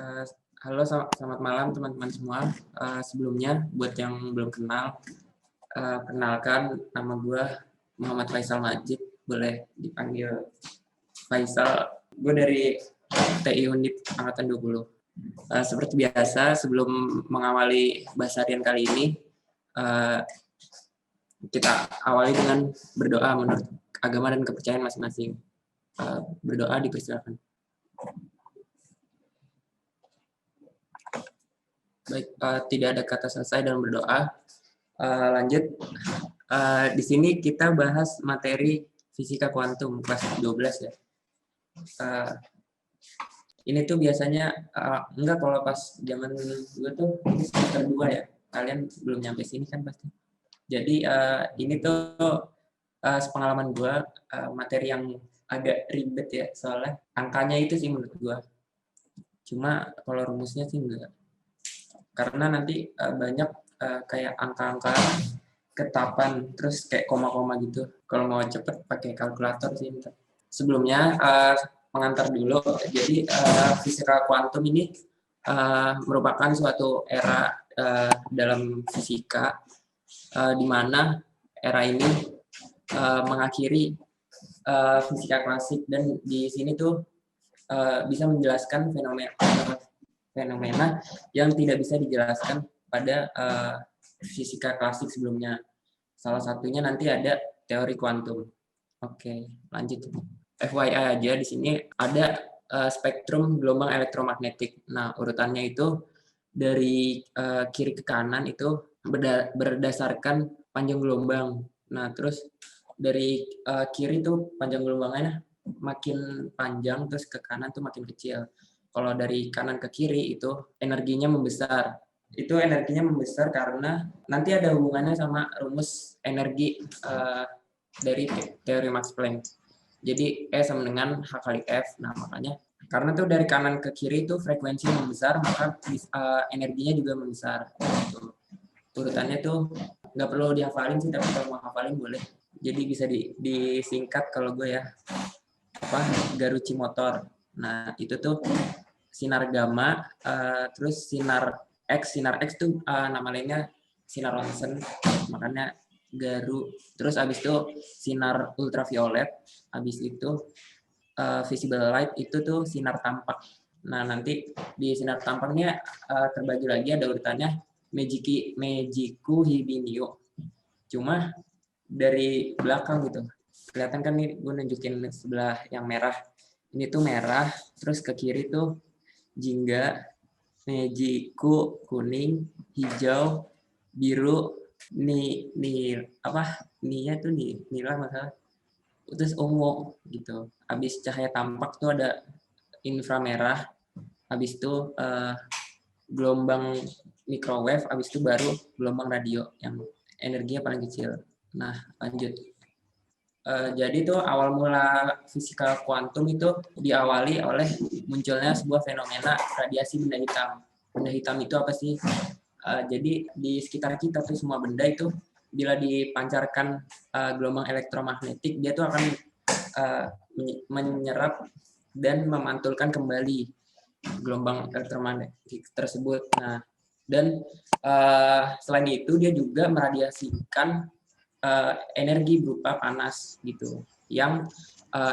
Eh, Halo, selamat malam teman-teman semua. Sebelumnya, buat yang belum kenal, perkenalkan nama gue Muhammad Faisal Majid, boleh dipanggil Faisal. Gue dari TI Undip Angkatan 20. Seperti biasa, sebelum mengawali bahasa harian kali ini, eh, kita awali dengan berdoa menurut agama dan kepercayaan masing-masing. Berdoa dipersilakan. Baik, tidak ada kata selesai dalam berdoa. Lanjut, di sini kita bahas materi fisika kuantum kelas 12 ya. Ini tuh biasanya enggak, kalau pas zaman gue tuh semester 2 ya. Kalian belum nyampe sini kan pasti. Jadi ini tuh sepengalaman gue, materi yang agak ribet ya, soalnya angkanya itu sih menurut gue. Cuma kalau rumusnya sih enggak. Karena nanti banyak kayak angka-angka ketapan, terus kayak koma-koma gitu. Kalau mau cepet pakai kalkulator sih. Sebelumnya pengantar dulu. Jadi fisika kuantum ini merupakan suatu era dalam fisika, di mana era ini mengakhiri fisika klasik, dan di sini tuh bisa menjelaskan fenomena yang tidak bisa dijelaskan pada fisika klasik sebelumnya. Salah satunya nanti ada teori kuantum. Oke, lanjut. FYI aja, di sini ada spektrum gelombang elektromagnetik. Nah, urutannya itu dari kiri ke kanan itu berdasarkan panjang gelombang. Nah, terus dari kiri tuh panjang gelombangnya makin panjang, terus ke kanan tuh makin kecil. Kalau dari kanan ke kiri itu energinya membesar. Itu energinya membesar karena nanti ada hubungannya sama rumus energi dari teori Max Planck. Jadi E sama dengan H kali F. Nah, makanya karena tuh dari kanan ke kiri itu frekuensi membesar, maka energinya juga membesar. Gitu. Urutannya tuh nggak perlu dihafalin sih, tapi kalau mau hafalin boleh. Jadi bisa disingkat kalau gue ya, Garucci motor. Nah, itu tuh sinar gamma, terus sinar X tuh nama lainnya sinar Roentgen, makanya Garu. Terus abis itu sinar ultraviolet, abis itu visible light itu tuh sinar tampak. Nah, nanti di sinar tampaknya terbagi lagi, ada urutannya Meiji-ku, Hibiniu. Cuma dari belakang gitu. Kelihatan kan nih, gue nunjukin sebelah yang merah. Ini tuh merah, terus ke kiri tuh Jingga, Meiji-ku kuning, hijau, biru, ninya tuh nila masalah. Terus ungu gitu. Habis cahaya tampak tuh ada inframerah, habis itu gelombang microwave, habis itu baru gelombang radio yang energinya paling kecil. Nah, lanjut. Jadi tuh awal mula fisika kuantum itu diawali oleh munculnya sebuah fenomena radiasi benda hitam. Benda hitam itu apa sih? Jadi di sekitar kita tuh semua benda itu bila dipancarkan gelombang elektromagnetik, dia tuh akan menyerap dan memantulkan kembali gelombang elektromagnetik tersebut. Nah, dan selain itu dia juga meradiasikan energi berupa panas gitu, yang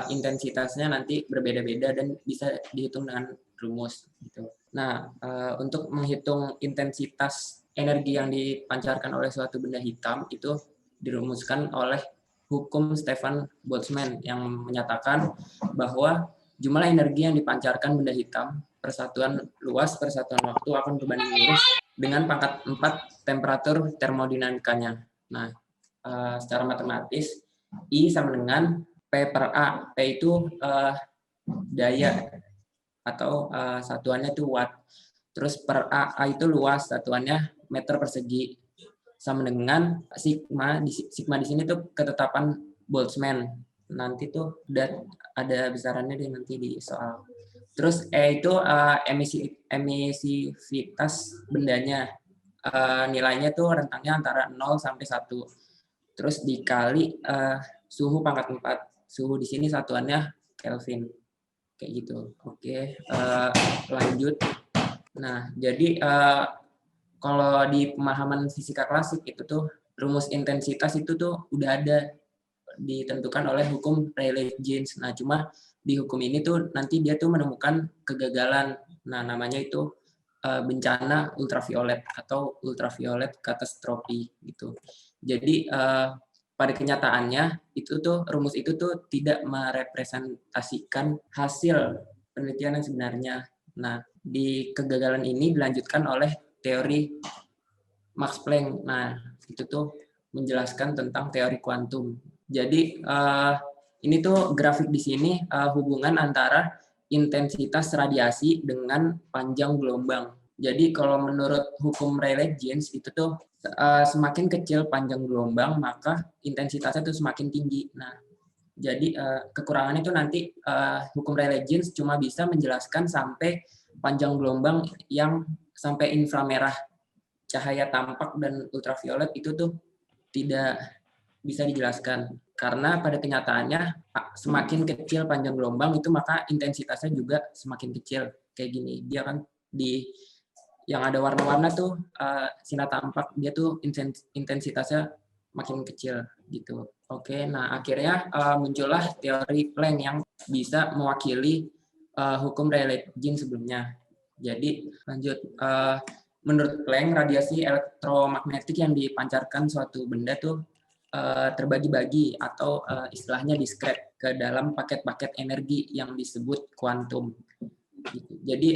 intensitasnya nanti berbeda-beda dan bisa dihitung dengan rumus gitu. Nah, untuk menghitung intensitas energi yang dipancarkan oleh suatu benda hitam itu dirumuskan oleh hukum Stefan Boltzmann yang menyatakan bahwa jumlah energi yang dipancarkan benda hitam persatuan luas persatuan waktu akan berbanding lurus dengan pangkat 4 temperatur termodinamikanya. Nah, secara matematis I sama dengan P per A. P itu daya atau satuannya itu watt. Terus per A itu luas, satuannya meter persegi. Sama dengan sigma. Sigma di sini tuh ketetapan Boltzmann. Nanti tuh ada besarannya deh nanti di soal. Terus E itu emisivitas bendanya. Nilainya tuh rentangnya antara 0 sampai 1. Terus dikali suhu pangkat 4. Suhu di sini satuannya Kelvin. Kayak gitu. Oke, lanjut. Nah, jadi kalau di pemahaman fisika klasik itu tuh rumus intensitas itu tuh udah ada ditentukan oleh hukum Rayleigh-Jeans. Nah, cuma di hukum ini tuh nanti dia tuh menemukan kegagalan. Nah, namanya itu bencana ultraviolet atau ultraviolet catastrophe gitu. Jadi pada kenyataannya itu tuh rumus itu tuh tidak merepresentasikan hasil penelitian yang sebenarnya. Nah, di kegagalan ini dilanjutkan oleh teori Max Planck. Nah, itu tuh menjelaskan tentang teori kuantum. Jadi ini tuh grafik di sini hubungan antara intensitas radiasi dengan panjang gelombang. Jadi kalau menurut hukum Rayleigh-Jeans itu tuh semakin kecil panjang gelombang maka intensitasnya tuh semakin tinggi. Nah, jadi kekurangannya itu nanti hukum Rayleigh-Jeans cuma bisa menjelaskan sampai panjang gelombang yang sampai inframerah, cahaya tampak dan ultraviolet itu tuh tidak bisa dijelaskan. Karena pada kenyataannya semakin kecil panjang gelombang itu maka intensitasnya juga semakin kecil. Kayak gini, dia kan di yang ada warna-warna tuh sinar tampak, dia tuh intensitasnya makin kecil gitu. Oke, nah akhirnya muncullah teori Planck yang bisa mewakili hukum Rayleigh-Jeans sebelumnya. Jadi lanjut, menurut Planck radiasi elektromagnetik yang dipancarkan suatu benda tuh terbagi-bagi atau istilahnya diskret ke dalam paket-paket energi yang disebut kuantum. Jadi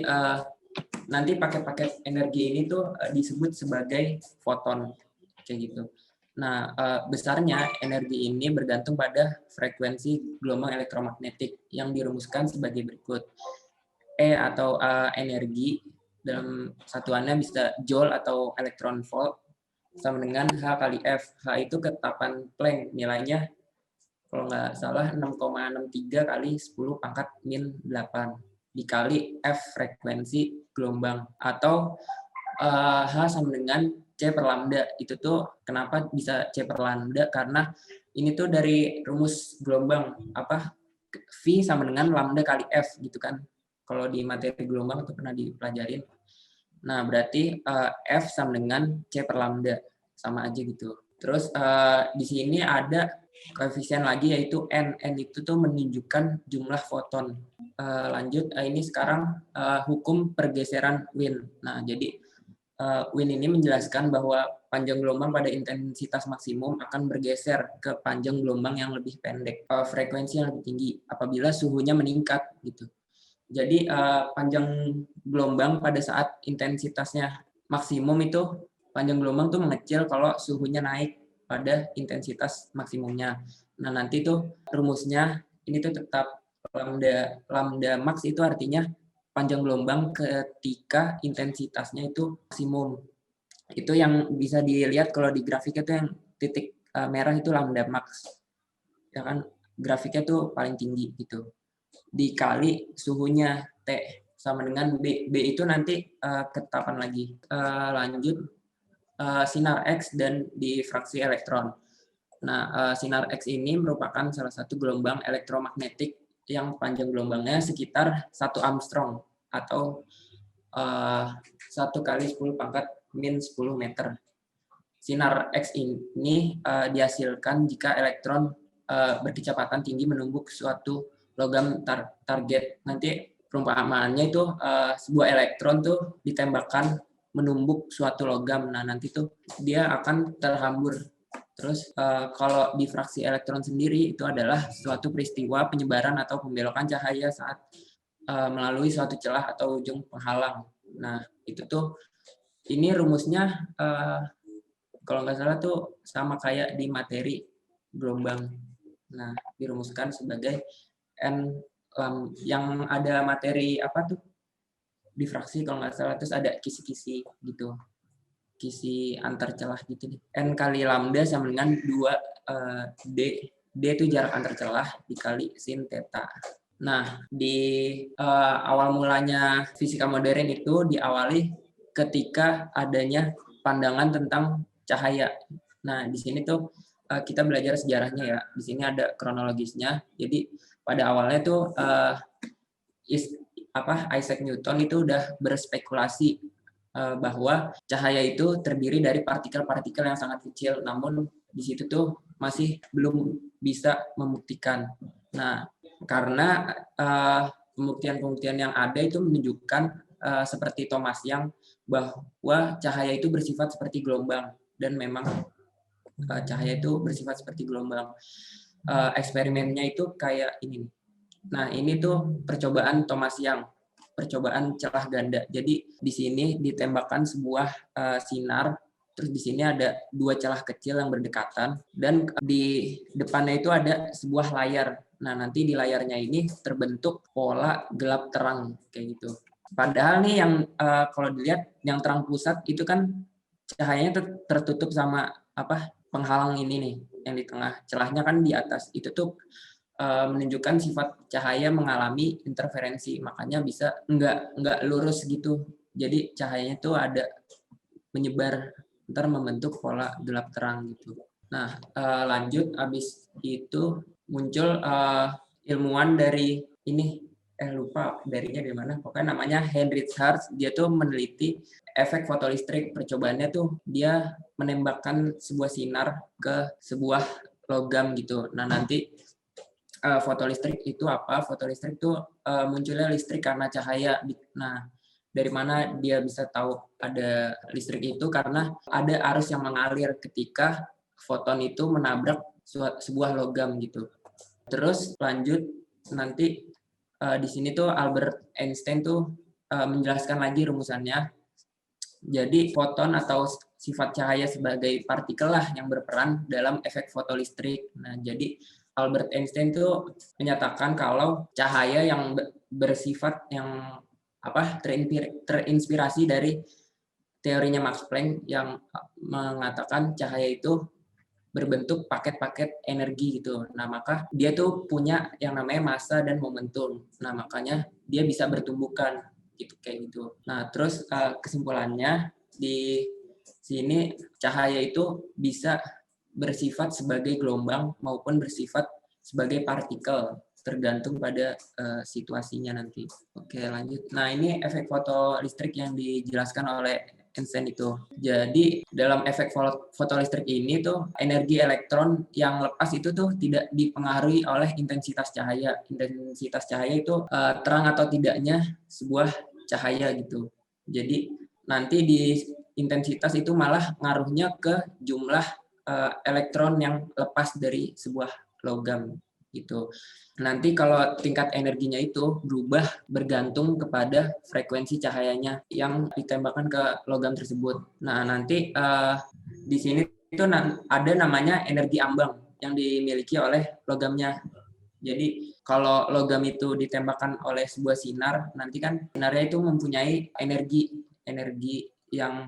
nanti paket-paket energi ini tuh disebut sebagai foton kayak gitu. Nah, besarnya energi ini bergantung pada frekuensi gelombang elektromagnetik yang dirumuskan sebagai berikut. E atau energi dalam satuannya bisa joule atau elektron volt sama dengan H kali F. H itu ketetapan Planck, nilainya kalau nggak salah 6,63 kali 10 pangkat min 8 dikali F frekuensi gelombang, atau H sama dengan C per lambda. Itu tuh kenapa bisa C per lambda, karena ini tuh dari rumus gelombang apa V sama dengan lambda kali F gitu kan. Kalau di materi gelombang itu pernah dipelajarin. Nah, berarti F sama dengan C per lambda, sama aja gitu. Terus di sini ada koefisien lagi yaitu N. N itu tuh menunjukkan jumlah foton. Lanjut, ini sekarang hukum pergeseran Wien. Nah, jadi Wien ini menjelaskan bahwa panjang gelombang pada intensitas maksimum akan bergeser ke panjang gelombang yang lebih pendek, frekuensi yang lebih tinggi apabila suhunya meningkat gitu. Jadi panjang gelombang pada saat intensitasnya maksimum itu panjang gelombang tuh mengecil kalau suhunya naik pada intensitas maksimumnya. Nah, nanti tuh rumusnya ini tuh tetap lambda max itu artinya panjang gelombang ketika intensitasnya itu maksimum. Itu yang bisa dilihat kalau di grafiknya tuh yang titik merah itu lambda max. Ya kan grafiknya tuh paling tinggi gitu. Dikali suhunya T sama dengan B. B itu nanti ketetapan lagi. Lanjut, sinar X dan difraksi elektron. Nah, sinar X ini merupakan salah satu gelombang elektromagnetik yang panjang gelombangnya sekitar 1 Armstrong atau 1 kali 10 pangkat min 10 meter. Sinar X ini dihasilkan jika elektron berkecepatan tinggi menumbuk suatu logam target. Nanti perumpamaannya itu sebuah elektron tuh ditembakkan menumbuk suatu logam. Nah, nanti tuh dia akan terhambur. Terus kalau difraksi elektron sendiri itu adalah suatu peristiwa penyebaran atau pembelokan cahaya saat melalui suatu celah atau ujung penghalang. Nah, itu tuh ini rumusnya kalau nggak salah tuh sama kayak di materi gelombang. Nah, dirumuskan sebagai N yang ada materi apa tuh? Difraksi kalau nggak salah, terus ada kisi-kisi gitu. Kisi antar celah gitu nih. N kali lambda sama dengan 2 D. D itu jarak antar celah dikali sin theta. Nah, di awal mulanya fisika modern itu diawali ketika adanya pandangan tentang cahaya. Nah, di sini tuh kita belajar sejarahnya ya. Di sini ada kronologisnya. Jadi pada awalnya tuh Isaac Newton itu udah berspekulasi bahwa cahaya itu terdiri dari partikel-partikel yang sangat kecil, namun di situ tuh masih belum bisa membuktikan. Nah, karena pembuktian-pembuktian yang ada itu menunjukkan seperti Thomas Young bahwa cahaya itu bersifat seperti gelombang, dan memang cahaya itu bersifat seperti gelombang. Eksperimennya itu kayak ini. Nah, ini tuh percobaan Thomas Young, percobaan celah ganda. Jadi di sini ditembakkan sebuah sinar, terus di sini ada dua celah kecil yang berdekatan, dan di depannya itu ada sebuah layar. Nah, nanti di layarnya ini terbentuk pola gelap terang kayak gitu. Padahal nih yang kalau dilihat yang terang pusat itu kan cahayanya tertutup sama penghalang ini nih, yang di tengah. Celahnya kan di atas. Itu tuh menunjukkan sifat cahaya mengalami interferensi, makanya bisa nggak lurus gitu. Jadi cahayanya tuh ada menyebar, ntar membentuk pola gelap terang gitu. Nah, lanjut abis itu muncul ilmuwan dari ini, lupa darinya di mana, pokoknya namanya Heinrich Hertz. Dia tuh meneliti efek fotolistrik. Percobaannya tuh dia menembakkan sebuah sinar ke sebuah logam gitu. Nah, nanti fotolistrik itu apa? Fotolistrik itu munculnya listrik karena cahaya. Nah, dari mana dia bisa tahu ada listrik itu? Karena ada arus yang mengalir ketika foton itu menabrak sebuah logam gitu. Terus lanjut nanti di sini tuh Albert Einstein tuh menjelaskan lagi rumusannya. Jadi foton atau sifat cahaya sebagai partikel lah yang berperan dalam efek fotolistrik. Nah, jadi Albert Einstein itu menyatakan kalau cahaya yang bersifat yang terinspirasi dari teorinya Max Planck yang mengatakan cahaya itu berbentuk paket-paket energi gitu. Nah, maka dia tuh punya yang namanya massa dan momentum. Nah, makanya dia bisa bertumbukan gitu kayak gitu. Nah, terus kesimpulannya di sini cahaya itu bisa bersifat sebagai gelombang maupun bersifat sebagai partikel, tergantung pada situasinya nanti. Oke, lanjut. Nah, ini efek fotolistrik yang dijelaskan oleh Einstein itu. Jadi dalam efek fotolistrik ini tuh energi elektron yang lepas itu tuh tidak dipengaruhi oleh intensitas cahaya. Intensitas cahaya itu terang atau tidaknya sebuah cahaya gitu. Jadi nanti di intensitas itu malah ngaruhnya ke jumlah elektron yang lepas dari sebuah logam gitu. Nanti kalau tingkat energinya itu berubah bergantung kepada frekuensi cahayanya yang ditembakkan ke logam tersebut. Nah, nanti di sini itu ada namanya energi ambang yang dimiliki oleh logamnya. Jadi kalau logam itu ditembakkan oleh sebuah sinar, nanti kan sinarnya itu mempunyai energi yang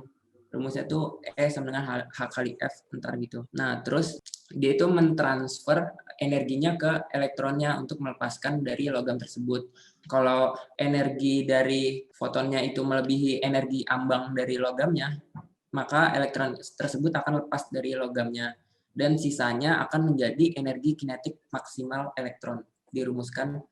rumusnya tuh E sama dengan H kali F ntar gitu. Nah, terus dia itu mentransfer energinya ke elektronnya untuk melepaskan dari logam tersebut. Kalau energi dari fotonnya itu melebihi energi ambang dari logamnya, maka elektron tersebut akan lepas dari logamnya. Dan sisanya akan menjadi energi kinetik maksimal elektron. Dirumuskan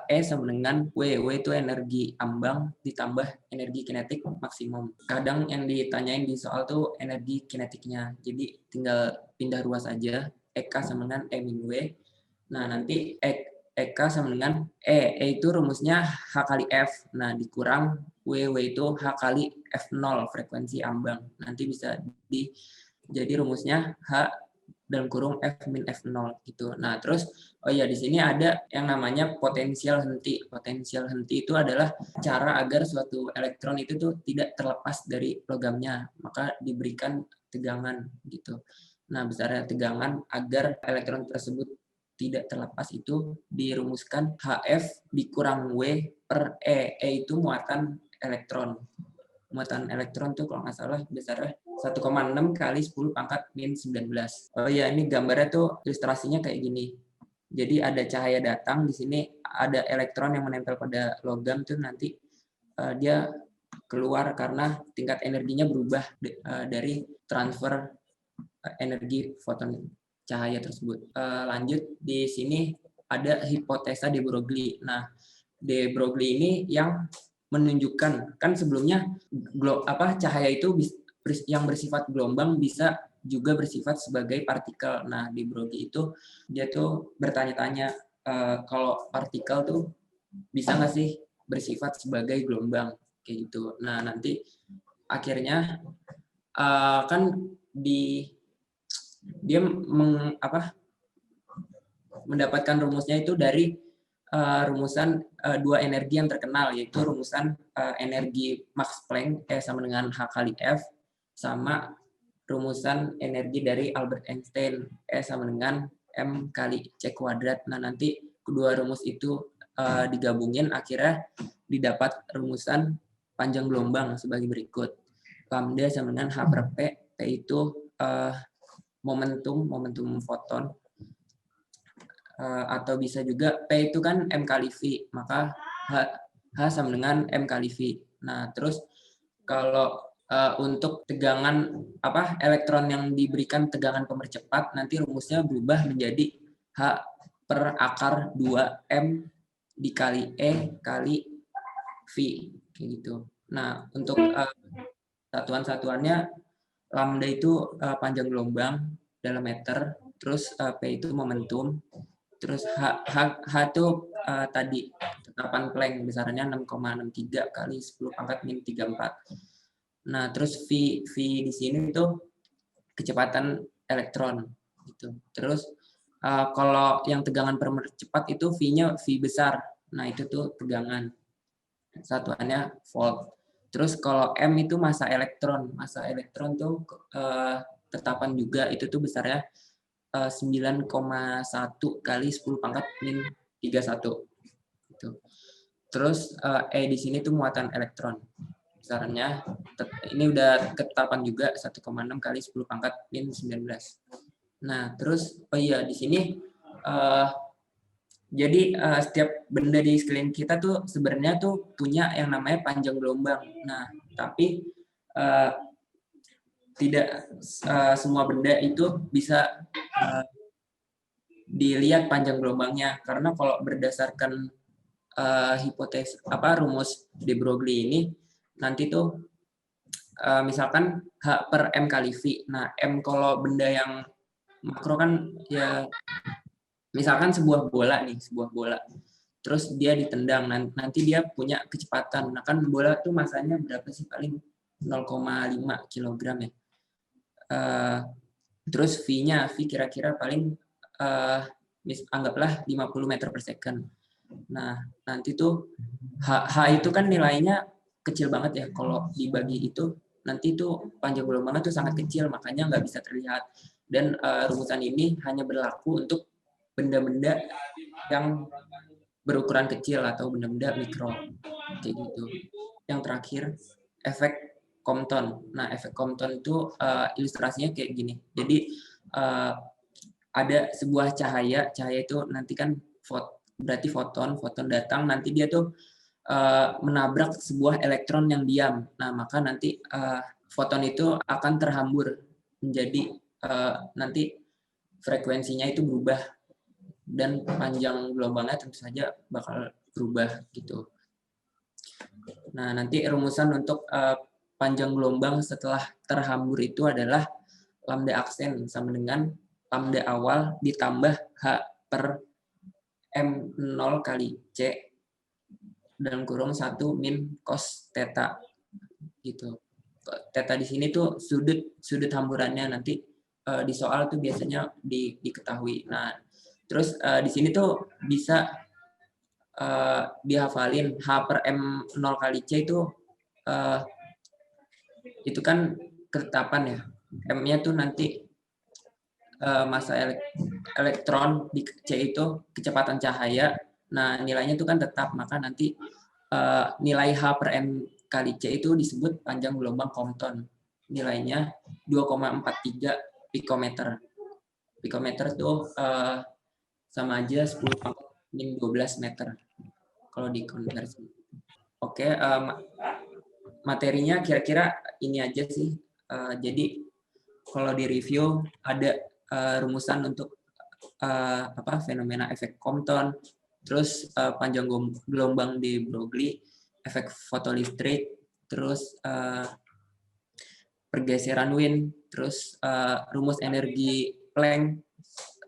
E sama dengan W. W itu energi ambang ditambah energi kinetik maksimum. Kadang yang ditanyain di soal tuh energi kinetiknya. Jadi tinggal pindah ruas aja. EK sama dengan E min W. Nah, nanti EK sama dengan E. E itu rumusnya H kali F. Nah, dikurang W. W itu H kali F0, frekuensi ambang. Nanti bisa jadi rumusnya H dalam kurung F min F0 gitu. Nah, terus di sini ada yang namanya potensial henti. Potensial henti itu adalah cara agar suatu elektron itu tuh tidak terlepas dari logamnya, maka diberikan tegangan gitu. Nah, besarnya tegangan agar elektron tersebut tidak terlepas itu dirumuskan HF dikurang W per E. E itu muatan elektron. Muatan elektron tuh kalau nggak salah besarnya 1,6 kali 10 pangkat min 19. Oh ya, ini gambarnya tuh ilustrasinya kayak gini. Jadi ada cahaya datang, di sini ada elektron yang menempel pada logam tuh nanti dia keluar karena tingkat energinya berubah dari transfer energi foton cahaya tersebut. Lanjut di sini ada hipotesa de Broglie. Nah, de Broglie ini yang menunjukkan, kan sebelumnya cahaya itu yang bersifat gelombang bisa juga bersifat sebagai partikel. Nah, de Broglie itu dia tuh bertanya-tanya kalau partikel tuh bisa nggak sih bersifat sebagai gelombang kayak gitu. Nah, nanti akhirnya kan dia mendapatkan rumusnya itu dari rumusan dua energi yang terkenal, yaitu rumusan energi Max Planck sama dengan H kali F, sama rumusan energi dari Albert Einstein sama dengan M kali C kuadrat. Nah, nanti kedua rumus itu digabungin, akhirnya didapat rumusan panjang gelombang sebagai berikut. Lambda sama dengan H per P, P itu momentum foton, atau bisa juga P itu kan M kali V, maka H sama dengan M kali V. Nah, terus kalau untuk tegangan elektron yang diberikan tegangan pemercepat, nanti rumusnya berubah menjadi H per akar 2M dikali E kali V, kayak gitu. Nah, untuk satuan-satuannya, lambda itu panjang gelombang dalam meter, terus P itu momentum, terus H itu tadi tetapan Planck besarnya 6,63 kali 10 pangkat min 34. Nah, terus V di sini itu kecepatan elektron gitu. Terus kalau yang tegangan pemercepat itu V-nya V besar. Nah, itu tuh tegangan. Satuannya volt. Terus kalau M itu massa elektron. Massa elektron tuh tetapan juga, itu tuh besarnya 9,1 kali 10 pangkat min 31. Gitu. Terus E di sini tuh muatan elektron. Besarnya ini udah ketetapan juga 1,6 kali 10 pangkat min 19. Nah, terus di sini jadi setiap benda di sekeliling kita tuh sebenarnya tuh punya yang namanya panjang gelombang. Nah, tapi tidak semua benda itu bisa dilihat panjang gelombangnya, karena kalau berdasarkan hipotesis rumus de Broglie ini, nanti tuh misalkan H per M kali V. Nah, M kalau benda yang makro kan ya, misalkan sebuah bola. Terus dia ditendang, nanti dia punya kecepatan. Nah, kan bola tuh masanya berapa sih? Paling 0,5 kg ya. Terus V-nya, kira-kira paling anggaplah 50 meter per second. Nah, nanti tuh H itu kan nilainya kecil banget ya. Kalau dibagi itu, nanti tuh panjang gelombangnya tuh sangat kecil, makanya nggak bisa terlihat. Dan rumusan ini hanya berlaku untuk benda-benda yang berukuran kecil atau benda-benda mikro, kayak gitu. Yang terakhir, efek Compton. Nah, efek Compton itu ilustrasinya kayak gini. Jadi ada sebuah cahaya itu nanti kan berarti foton datang, nanti dia tuh menabrak sebuah elektron yang diam. Nah, maka nanti foton itu akan terhambur menjadi nanti frekuensinya itu berubah, dan panjang gelombangnya tentu saja bakal berubah gitu. Nah, nanti rumusan untuk panjang gelombang setelah terhambur itu adalah lambda aksen sama dengan lambda awal ditambah H per M0 kali C dalam kurung 1 min cos theta gitu. Theta di sini tuh sudut hamburannya, nanti di soal tuh biasanya diketahui. Nah, terus di sini tuh bisa dihafalin H per M0 kali C itu kan ketetapan ya. M-nya tuh nanti massa elektron di C itu kecepatan cahaya. Nah, nilainya itu kan tetap, maka nanti nilai H per M kali C itu disebut panjang gelombang Compton. Nilainya 2,43 pikometer. Pikometer tuh sama aja 10 pangkat min 12 meter kalau dikonversi. Oke, materinya kira-kira ini aja sih. Jadi kalau di review ada rumusan untuk fenomena efek Compton, terus panjang gelombang di Broglie, efek fotolistrik, terus pergeseran Wien, terus rumus energi Planck,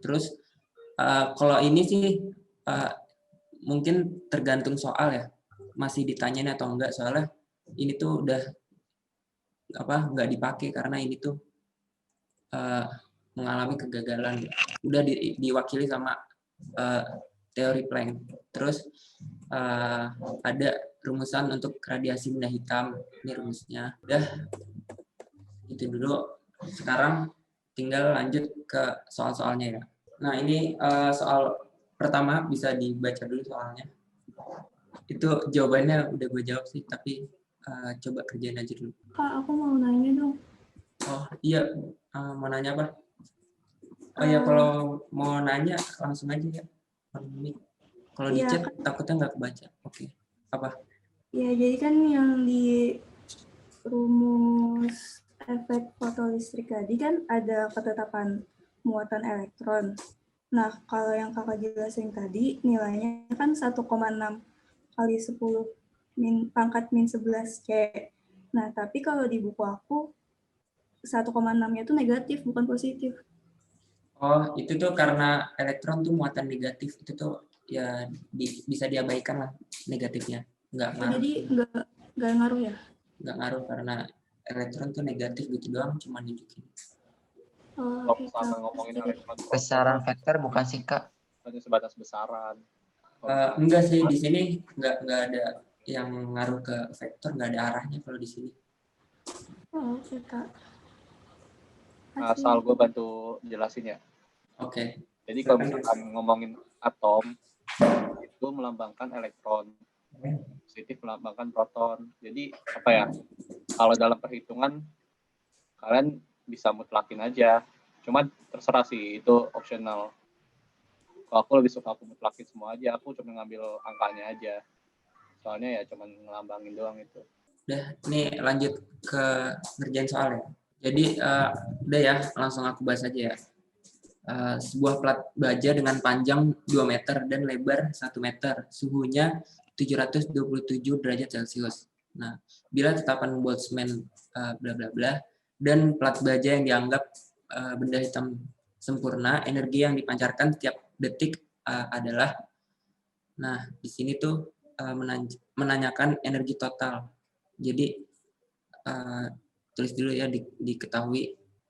terus kalau ini sih mungkin tergantung soal ya, masih ditanyain atau enggak, soalnya ini tuh udah nggak dipakai karena ini tuh mengalami kegagalan, udah diwakili sama teori Planck. Terus ada rumusan untuk radiasi benda hitam, ini rumusnya. Udah itu dulu. Sekarang tinggal lanjut ke soal-soalnya ya. Nah ini soal pertama bisa dibaca dulu soalnya. Itu jawabannya udah gue jawab sih, tapi coba kerjain aja dulu. Kak, aku mau nanya dong. Oh iya, mau nanya apa? Oh ya, kalau mau nanya langsung aja ya. Kalau di chat takutnya nggak kebaca. Oke. Apa? Ya, jadi kan yang di rumus efek fotolistrik tadi kan ada ketetapan muatan elektron. Nah, kalau yang kakak jelasin tadi nilainya kan 1,6 kali 10 pangkat min 11 C. Nah, tapi kalau di buku aku 1,6-nya itu negatif, bukan positif. Oh, itu tuh karena elektron tuh muatan negatif. Itu tuh ya bisa diabaikan lah negatifnya. Nggak ngaruh. Jadi nggak ngaruh ya? Nggak ngaruh karena elektron tuh negatif gitu doang, cuma nunjukin. Kalau misalnya ngomongin elektron besaran vektor bukan sih Kak? hanya sebatas besaran. Enggak sih, di sini nggak ada yang ngaruh ke vektor, nggak ada arahnya kalau di sini. Oh, oke Kak. Asal gue bantu jelasin ya. Oke. Jadi kalau misalkan ngomongin atom, itu melambangkan elektron, positif melambangkan proton. Jadi apa ya? Kalau dalam perhitungan kalian bisa mutlakin aja. Cuma terserah sih, itu optional. Kalau aku lebih suka aku mutlakin semua aja, aku cuma ngambil angkanya aja. Soalnya ya cuma ngelambangin doang itu. Udah, ini lanjut ke ngerjain soal ya. Jadi udah ya, langsung aku bahas aja ya. Sebuah plat baja dengan panjang 2 meter dan lebar 1 meter, suhunya 727 derajat Celcius. Nah, bila tetapan Boltzmann bla bla bla dan plat baja yang dianggap benda hitam sempurna, energi yang dipancarkan setiap detik adalah, nah di sini tuh menanyakan energi total. Jadi tulis dulu ya, diketahui.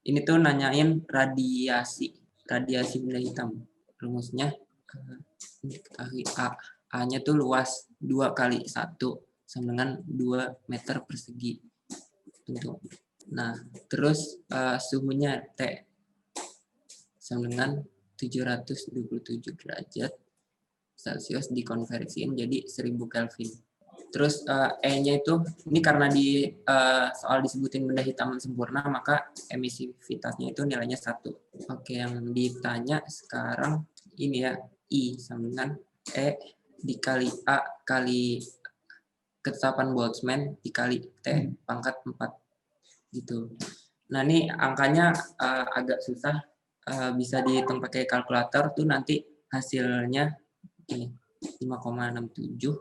Ini tuh nanyain radiasi benda hitam. Rumusnya diketahui A-nya tuh luas 2 kali 1 sama dengan 2 meter persegi. Tentu. Nah, terus suhunya T sama dengan 727 derajat Celcius dikonversiin jadi 1000 Kelvin. Terus E-nya itu, ini karena di soal disebutin benda hitam sempurna, maka emisivitasnya itu nilainya 1. Oke, yang ditanya sekarang ini ya, I sama dengan E dikali A kali ketetapan Boltzmann dikali T pangkat 4. Gitu. Nah, ini angkanya agak susah, bisa dihitung pakai kalkulator tuh nanti hasilnya ini 5,67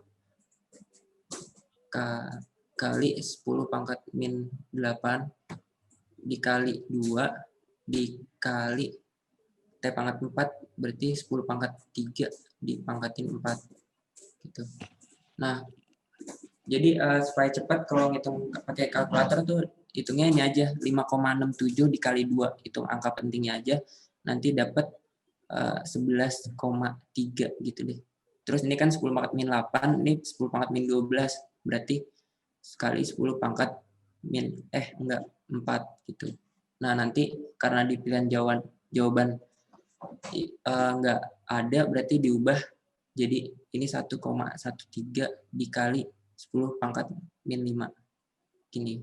kali 10 pangkat min 8 dikali 2 dikali T pangkat 4 berarti 10 pangkat 3 dipangkatin 4 gitu. Nah, jadi supaya cepat kalau ngitung pakai kalkulator tuh hitungnya ini aja 5,67 dikali 2, hitung angka pentingnya aja, nanti dapat 11,3 gitu deh. Terus ini kan 10 pangkat min 8, ini 10 pangkat min 12, berarti sekali 10 pangkat min 4 gitu. Nah, nanti karena di pilihan jawaban nggak ada, berarti diubah jadi ini 1,13 dikali 10 pangkat min 5. Gini.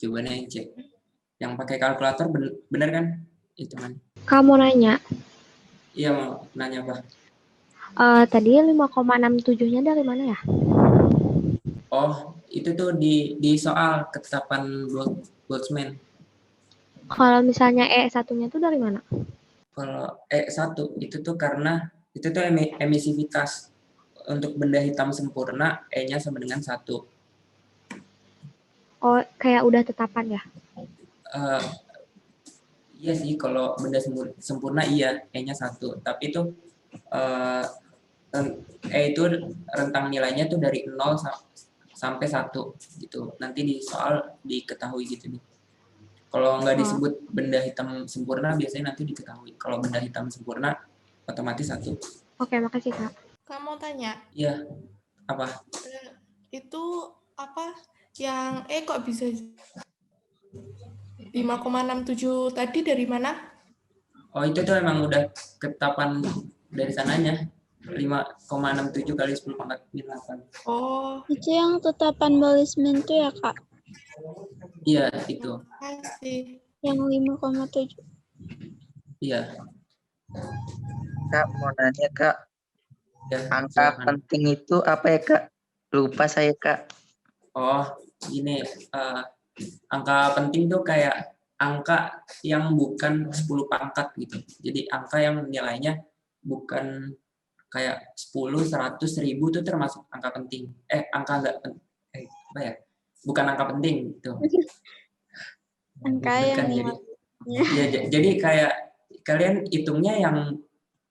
Jawabannya yang cek. Yang pakai kalkulator bener kan? Itu kan. Kamu nanya. Iya, mau nanya apa? Tadi 5,67-nya dari mana ya? Oh, itu tuh di soal ketetapan Boltzmann. Kalau misalnya E1-nya tuh dari mana? Kalau E1 itu tuh karena itu tuh emisivitas. untuk benda hitam sempurna, E-nya sama dengan 1. Oh, kayak udah tetapan ya? Eh, iya sih, kalau benda sempurna iya, E-nya 1. Tapi itu eh, E itu rentang nilainya tuh dari 0 sampai 1 gitu. Nanti di soal diketahui gitu nih. Kalau nggak disebut benda hitam sempurna, biasanya nanti diketahui. Kalau benda hitam sempurna, otomatis 1. Oke, makasih Kak. Kak mau tanya, Iya, apa? itu apa yang kok bisa 5,67 tadi dari mana? Oh, itu tuh emang udah ketetapan dari sananya. 5,67 kali 10 pangkat min 8. Oh, Itu yang tetapan Boltzmann itu ya, Kak? Iya, itu. makasih. Yang 5,7. Iya. Kak, mau nanya Kak, Ya, angka silakan. penting itu apa ya Kak? Lupa saya Kak. Oh, gini. Angka penting tuh kayak angka yang bukan 10 pangkat gitu. Jadi angka yang nilainya bukan kayak 10, 100, 1000 itu termasuk angka penting. Angka enggak apa ya? Bukan angka penting gitu. Angka Bukan, yang jadi ya, jadi kayak kalian hitungnya yang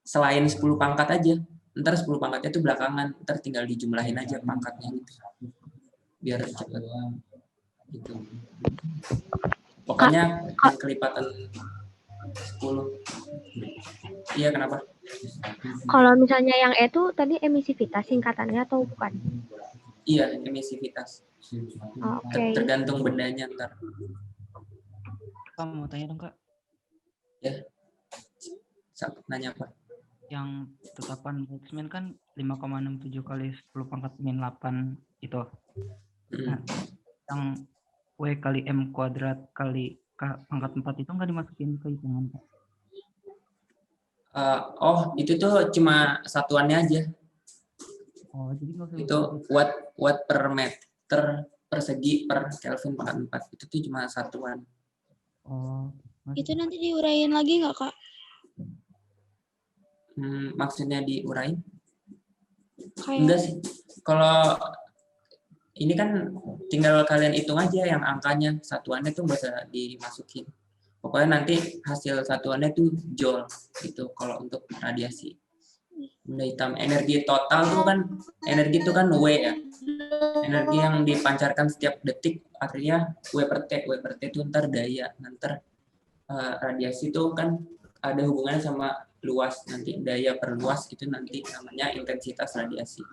selain 10 pangkat aja. Ntar 10 pangkatnya itu belakangan, ntar tinggal dijumlahin aja pangkatnya gitu. Biar cepat gitu. Pokoknya yang kelipatan 10. Iya, kenapa? Kalau misalnya yang E itu tadi emisivitas singkatannya atau bukan? Iya, emisivitas. Oh, oke. Tergantung bendanya ntar. Kak mau tanya dong Kak, Ya. Nanya apa? yang tetapan Boltzmann kan 5,67 kali 10 pangkat min 8 itu. Nah, yang W kali M kuadrat kali K pangkat 4 itu nggak dimasukin ke hitungan Kak? Oh, itu tuh cuma satuannya aja. Oh, jadi nggak usah Itu watt per meter persegi per Kelvin pangkat 4. Itu tuh cuma satuan. Oh, Itu nanti diuraiin lagi nggak, Kak? Maksudnya diurain? Kayak Enggak sih. Kalau ini kan tinggal kalian hitung aja yang angkanya, satuannya tuh bisa dimasukin. Pokoknya nanti hasil satuannya tuh joule gitu kalau untuk radiasi. Benda hitam, energi total tuh kan, energi itu kan W ya. Energi yang dipancarkan setiap detik artinya W per T. W per T itu ntar daya. Ntar radiasi itu kan ada hubungannya sama luas, nanti daya per luas itu nanti namanya intensitas radiasi.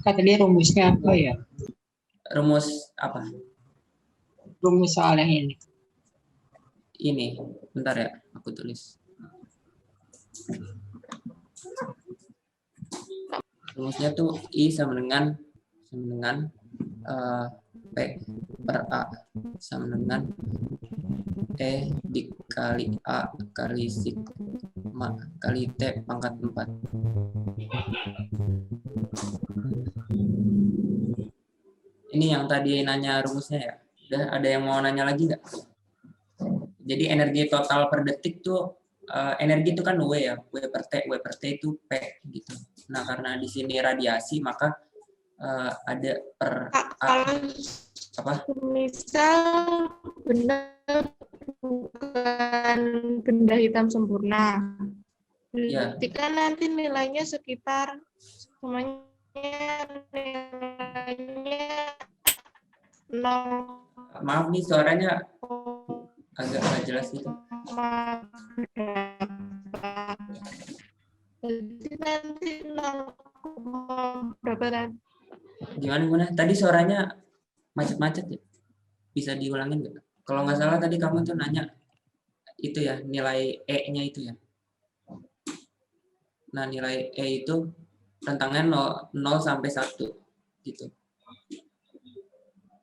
Kak, tadi rumusnya apa ya? Rumus apa? Rumus soal yang ini. Ini, bentar ya, aku tulis. Rumusnya tuh I sama dengan P per A sama dengan E dikali A kali sigma kali T pangkat 4. Ini yang tadi nanya rumusnya ya. Udah ada yang mau nanya lagi nggak? Jadi energi total per detik tuh energi itu kan W ya, W per T itu P gitu. Nah, karena di sini radiasi maka ada per Kalau apa? misal benar bukan benda hitam sempurna, Ya. berarti kan nanti nilainya sekitar semuanya nilainya 0, Maaf nih suaranya agak nggak jelas gitu. Jadi nanti 0, berapa nanti? Gimana? Tadi suaranya macet-macet ya? Bisa diulangin nggak? Kalau nggak salah tadi kamu tuh nanya itu ya, nilai E-nya itu ya. Nah, nilai E itu rentangnya 0 sampai 1 gitu.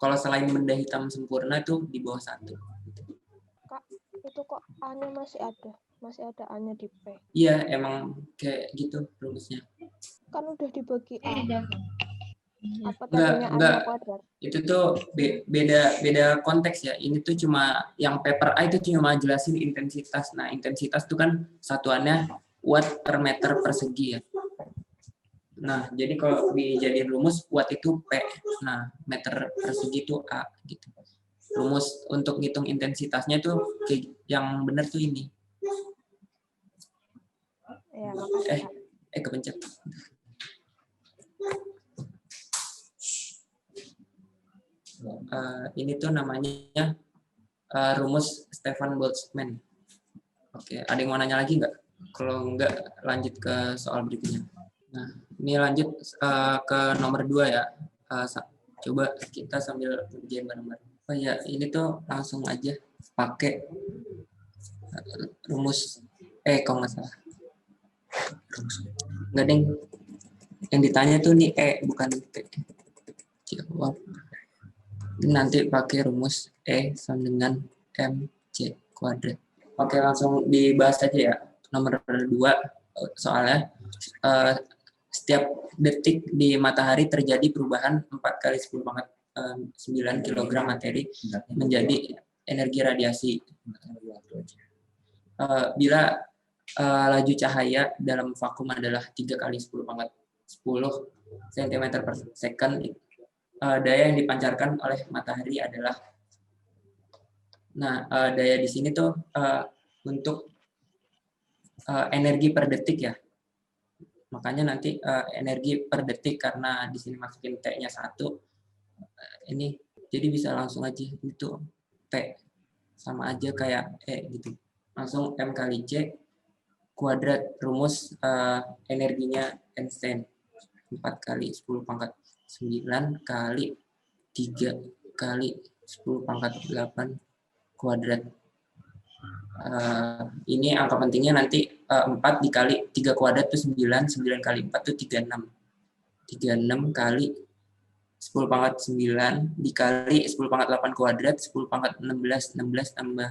Kalau selain benda hitam sempurna itu di bawah 1. Kak, itu kok A-nya masih ada A-nya di P. Iya, emang kayak gitu rumusnya. Kan udah dibagi A. Apa Enggak, tadinya A-nya kuadrat? itu tuh beda konteks ya. Ini tuh cuma yang paper A itu cuma jelasin intensitas. Nah, intensitas itu kan satuannya watt per meter persegi ya. Nah, jadi kalau dijadiin rumus watt itu P. Nah, meter persegi itu A gitu. Rumus untuk ngitung intensitasnya tuh yang benar tuh ini. Ya, makasih. Kak. Kepencet. Ini tuh namanya rumus Stefan Boltzmann. Oke, ada yang mau nanya lagi nggak? Kalau nggak, lanjut ke soal berikutnya. Nah, ini lanjut ke nomor 2 ya. Coba kita sambil kerjain bareng-bareng. Oh ya, ini tuh langsung aja pakai rumus kalau nggak salah. Nggak, Deng. Yang ditanya tuh nih bukan T. Jawab. Nanti pakai rumus sama dengan MC kuadrat. Oke, langsung dibahas aja ya. Nomor 2 soalnya setiap detik di matahari terjadi perubahan 4 kali 10 pangkat 9 kg materi menjadi energi radiasi. Bila laju cahaya dalam vakum adalah 3 kali 10 pangkat 10 cm per second, daya yang dipancarkan oleh matahari adalah, daya di sini tuh untuk energi per detik ya. Makanya nanti energi per detik, karena di sini masukin T-nya 1, ini jadi bisa langsung aja itu P sama aja kayak gitu. Langsung M kali C kuadrat, rumus energinya Einstein 4 kali 10 pangkat 9 kali 3 kali 10 pangkat 8 kuadrat. Ini angka pentingnya nanti 4 dikali 3 kuadrat itu 9, 9 kali 4 itu 36. 36 kali 10 pangkat 9 dikali 10 pangkat 8 kuadrat, 10 pangkat 16, 16 tambah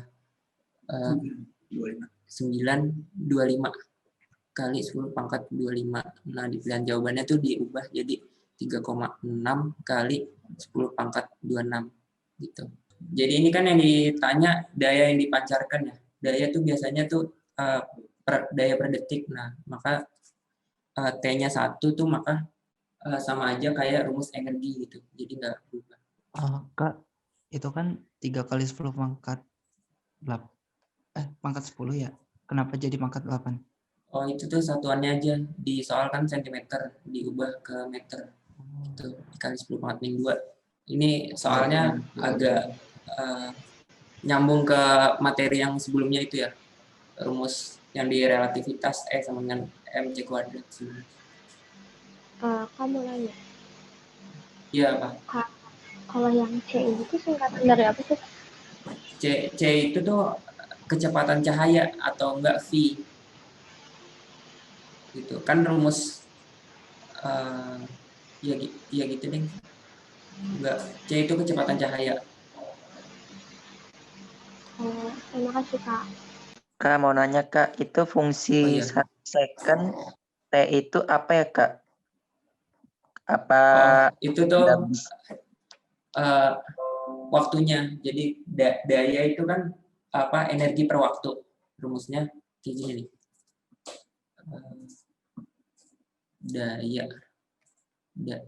9, 25 kali 10 pangkat 25. Nah, di pilihan jawabannya tuh diubah jadi 3,6 kali 10 pangkat 26 gitu. Jadi ini kan yang ditanya daya yang dipancarkan ya. Daya tuh biasanya tuh daya per detik. Nah, maka T-nya 1 tuh maka sama aja kayak rumus energi gitu. Jadi nggak berubah. Kak, itu kan 3 kali 10 pangkat 8. Pangkat 10 ya. Kenapa jadi pangkat 8? Oh, itu tuh satuannya aja. Di soal kan sentimeter, diubah ke meter. Itu dikali 10 pangkat min 2. Ini soalnya agak nyambung ke materi yang sebelumnya itu ya. Rumus yang di relativitas sama dengan mc kuadrat. Kamu nanya. Iya, Pak. Kalau yang C itu singkatan dari apa sih? C itu tuh kecepatan cahaya atau enggak V. Gitu. Kan rumus ya gitu deh. Enggak, C itu kecepatan cahaya. Terima kasih, Kak. Kak mau nanya Kak, itu fungsi 1 second T itu apa ya Kak? Apa itu tuh waktunya. Jadi daya itu kan energi per waktu. Rumusnya kayak gini nih. Daya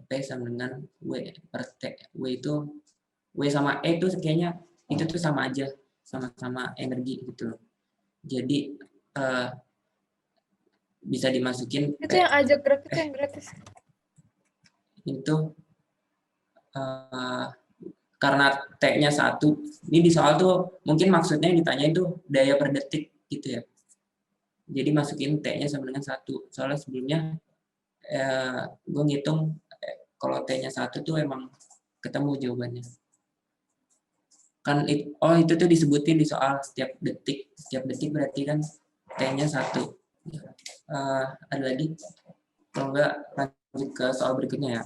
P sama dengan W per T. W sama E itu kayaknya itu tuh sama aja, sama-sama energi gitu. Jadi bisa dimasukin itu yang ajak gerak itu yang gratis. Itu karena T-nya 1. Ini di soal tuh mungkin maksudnya yang ditanya itu daya per detik gitu ya. Jadi masukin T-nya sama dengan 1. Soalnya sebelumnya gue ngitung kalau T-nya 1 tuh emang ketemu jawabannya. Kan itu tuh disebutin di soal setiap detik. Setiap detik berarti kan T-nya 1. Ada lagi? Kalau enggak lanjut ke soal berikutnya ya.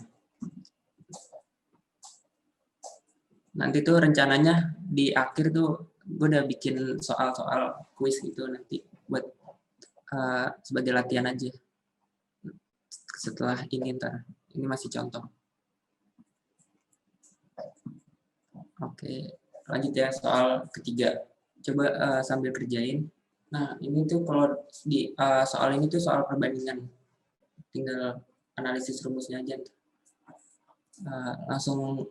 Nanti tuh rencananya di akhir tuh gue udah bikin soal-soal kuis gitu nanti buat sebagai latihan aja. Setelah ini ini masih contoh. Oke, lanjut ya soal ketiga. Coba sambil kerjain. Nah, ini tuh kalau di soal ini tuh soal perbandingan. Tinggal analisis rumusnya aja. Langsung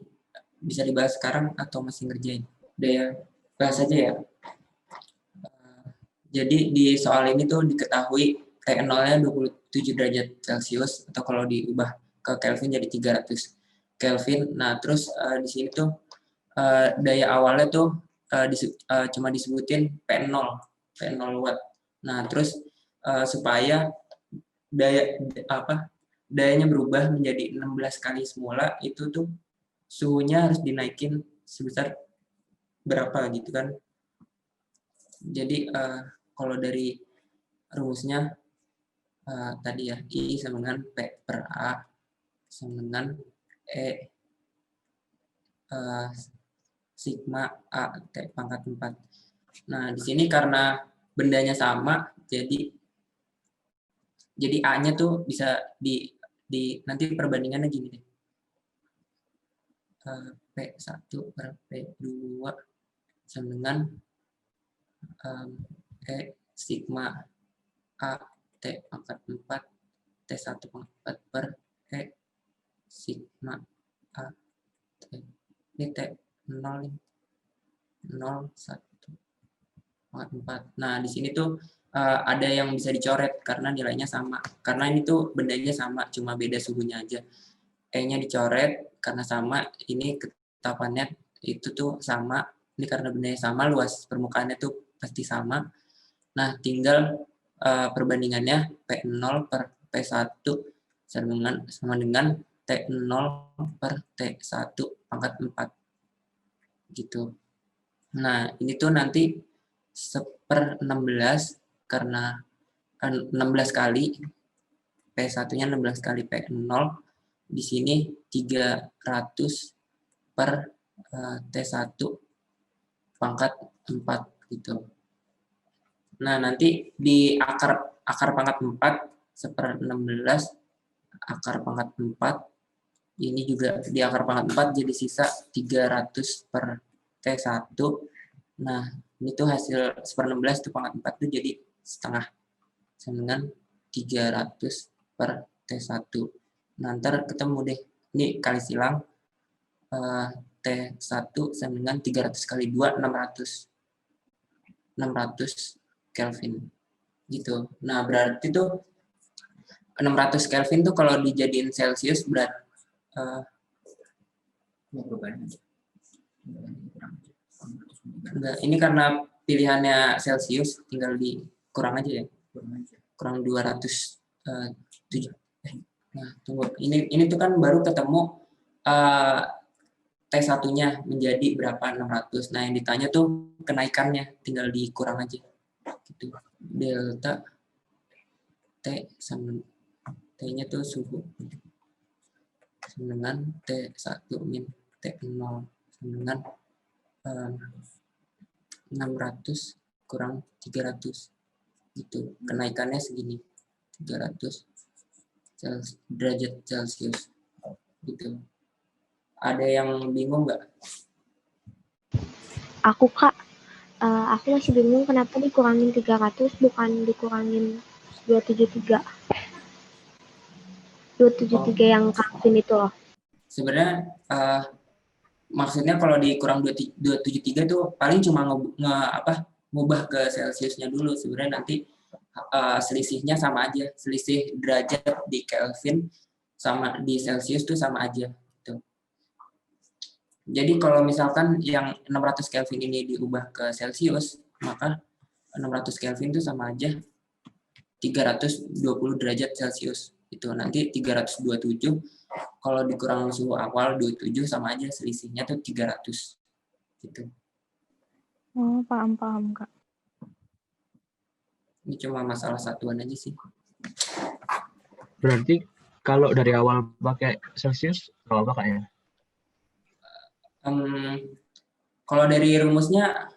bisa dibahas sekarang atau masih ngerjain? Udah ya, bahas aja ya. Jadi di soal ini tuh diketahui T0-nya 27 derajat Celcius, atau kalau diubah ke Kelvin jadi 300 Kelvin. Nah, terus di sini tuh daya awalnya tuh cuma disebutin P0 watt. Nah, terus supaya dayanya berubah menjadi 16 kali semula, itu tuh suhunya harus dinaikin sebesar berapa gitu kan. Jadi kalau dari rumusnya tadi ya, I sama dengan P per A sama dengan E sigma A T pangkat 4. Nah, di sini karena bendanya sama, jadi A-nya tuh bisa nanti perbandingannya gini deh. P1 per P2 sama dengan E sigma A T pangkat 4 T1 pangkat 4 per E sigma A T. Ini T0 1 pangkat 4. Nah, di sini tuh ada yang bisa dicoret karena nilainya sama. Karena ini tuh bendanya sama, cuma beda suhunya aja. E-nya dicoret karena sama, ini ketetapannya itu tuh sama. Ini karena bendanya sama, luas permukaannya tuh pasti sama. Nah, tinggal perbandingannya P0 per P1 sama dengan T0 per T1 pangkat 4. Gitu. Nah, ini tuh nanti 1/16 karena 16 kali P1-nya 16 kali P0, di sini 300 per T1 pangkat 4 gitu. Nah, nanti di akar pangkat 4 1/16 akar pangkat 4 ini juga di akar pangkat 4 jadi sisa 300 per T1. Nah, ini tuh hasil 1/16 itu pangkat 4 tuh jadi setengah sama dengan 300 per T1. Nah, ntar ketemu deh. Ini kali silang T1 sama dengan 300 kali 2, 600 Kelvin. Gitu. Nah, berarti tuh 600 Kelvin tuh kalau dijadiin Celcius berarti enggak, ini karena pilihannya Celcius tinggal dikurang aja ya. Kurang 207. Nah, tunggu. Ini tuh kan baru ketemu T1-nya menjadi berapa 600. Nah, yang ditanya tuh kenaikannya, tinggal dikurang aja. Gitu. Delta T sama T-nya tuh suhu sama dengan T1 min T0 sama dengan 600 kurang 300. Gitu. Kenaikannya segini. 300 derajat Celcius. Gitu. Ada yang bingung nggak? Aku Kak, aku masih bingung kenapa dikurangin 300 bukan dikurangin 273. 273 yang Kelvin itu loh. Sebenarnya maksudnya kalau dikurang 273 tuh paling cuma ngubah ke Celciusnya dulu. Sebenarnya nanti selisihnya sama aja. Selisih derajat di Kelvin sama di Celcius tuh sama aja. Gitu. Jadi kalau misalkan yang 600 Kelvin ini diubah ke Celcius, maka 600 Kelvin itu sama aja 320 derajat Celcius. Itu nanti 327, kalau dikurang suhu awal 27 sama aja selisihnya tuh 300. Gitu. Oh, paham Kak. Ini cuma masalah satuan aja sih. Berarti kalau dari awal pakai Celsius, berapa Kak ya? Kalau dari rumusnya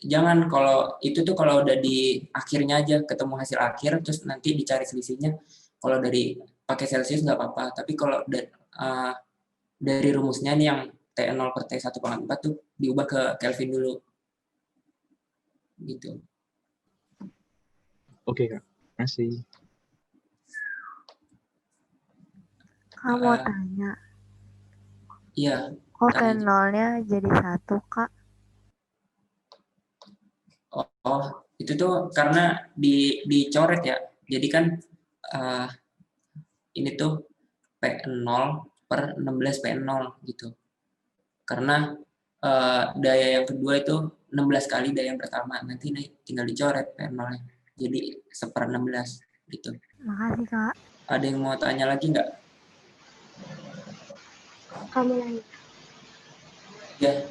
jangan, kalau itu tuh kalau udah di akhirnya aja ketemu hasil akhir terus nanti dicari selisihnya. Kalau dari pakai Celsius nggak apa-apa, tapi kalau dari rumusnya nih yang T0 per T1 pangkat 4 tuh diubah ke Kelvin dulu. Gitu. Oke Kak, masih. Kak mau tanya. Iya. Kok Tanya. T0-nya jadi 1, Kak? Oh, itu tuh karena dicoret ya. Jadi kan ini tuh P0 per 16 P0 gitu. Karena daya yang kedua itu 16 kali daya yang pertama. Nanti tinggal dicoret P0-nya. Jadi 1/16 gitu. Makasih, Kak. Ada yang mau tanya lagi nggak? Kamu nanya. Ya,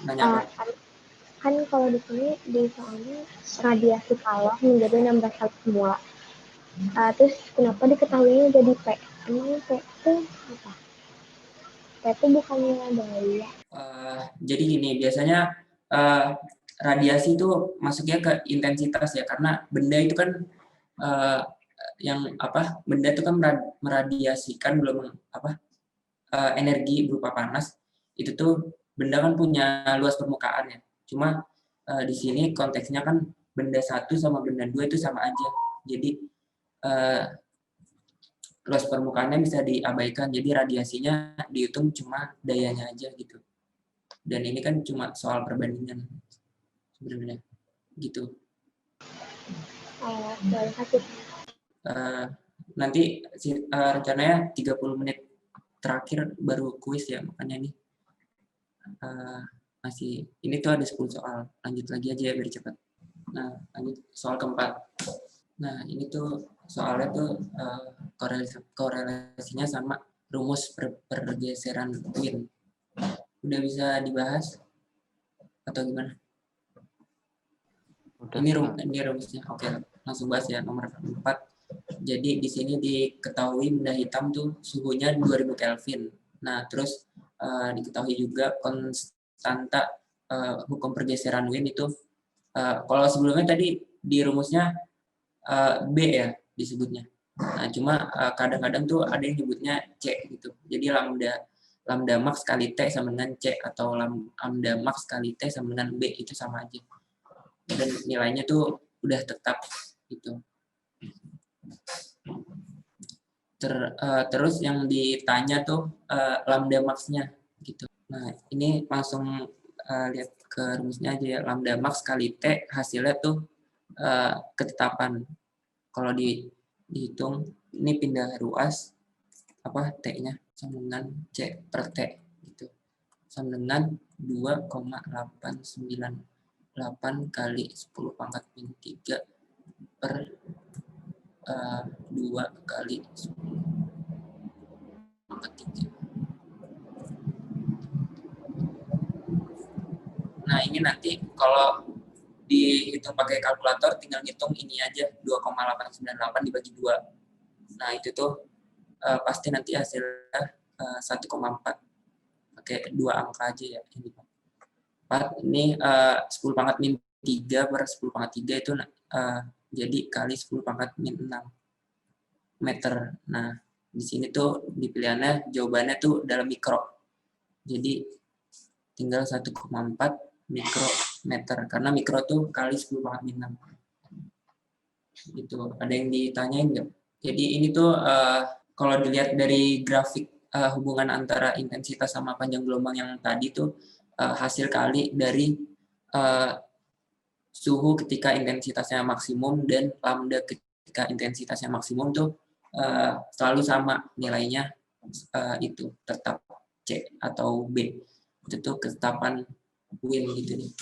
nanya apa? Kan kalau di sini di soalnya radiasi kawah menjadi 16 kali semula. Terus kenapa diketahuinya jadi P? Emang P itu apa? P itu bukannya daya. Jadi gini, biasanya radiasi itu masuknya ke intensitas ya, karena benda itu kan benda itu kan meradiasikan belum energi berupa panas. Itu tuh benda kan punya luas permukaan ya. Cuma di sini konteksnya kan benda 1 sama benda 2 itu sama aja. Jadi luas permukaannya bisa diabaikan. Jadi radiasinya dihitung cuma dayanya aja gitu. Dan ini kan cuma soal perbandingan sebenarnya gitu. Nanti rencananya 30 menit terakhir baru kuis ya, makanya ini masih ini tuh ada 10 soal. Lanjut lagi aja ya biar cepat. Nah, lanjut soal keempat. Nah, ini tuh soalnya tuh korelasinya sama rumus pergeseran wind. Udah bisa dibahas atau gimana? Ini rumusnya. Oke, langsung bahas ya nomor 4. Jadi di sini diketahui benda hitam tuh suhunya 2000 Kelvin. Nah, terus diketahui juga konstanta hukum pergeseran wind itu kalau sebelumnya tadi di rumusnya B ya disebutnya. Nah, cuma kadang-kadang tuh ada yang nyebutnya C gitu. Jadi lambda max kali T sama dengan C atau lambda max kali T sama dengan B itu sama aja. Dan nilainya tuh udah tetap gitu. Terus yang ditanya tuh lambda max-nya gitu. Nah, ini langsung lihat ke rumusnya aja ya. Lambda max kali T hasilnya tuh ketetapan. Kalau dihitung ini pindah ruas T-nya sama dengan C per T gitu. Sama dengan 2,898 kali 10 pangkat min 3 per 2 kali 10 pangkat 3. Nah, ini nanti kalau dihitung pakai kalkulator tinggal ngitung ini aja 2,898 dibagi 2. Nah, itu tuh pasti nanti hasilnya 1,4. Pakai 2 angka aja ya ini. 4 ini 10 pangkat min 3 per 10 pangkat 3 itu jadi kali 10 pangkat min 6 meter. Nah, di sini tuh di pilihannya jawabannya tuh dalam mikro. Jadi tinggal 1,4 mikrometer karena mikro tuh kali 10 pangkat min 6. Gitu. Ada yang ditanyain nggak? Jadi ini tuh kalau dilihat dari grafik hubungan antara intensitas sama panjang gelombang yang tadi tuh hasil kali dari suhu ketika intensitasnya maksimum dan lambda ketika intensitasnya maksimum tuh selalu sama nilainya itu tetap C atau B. Itu tuh ketetapan Wien gitu nih.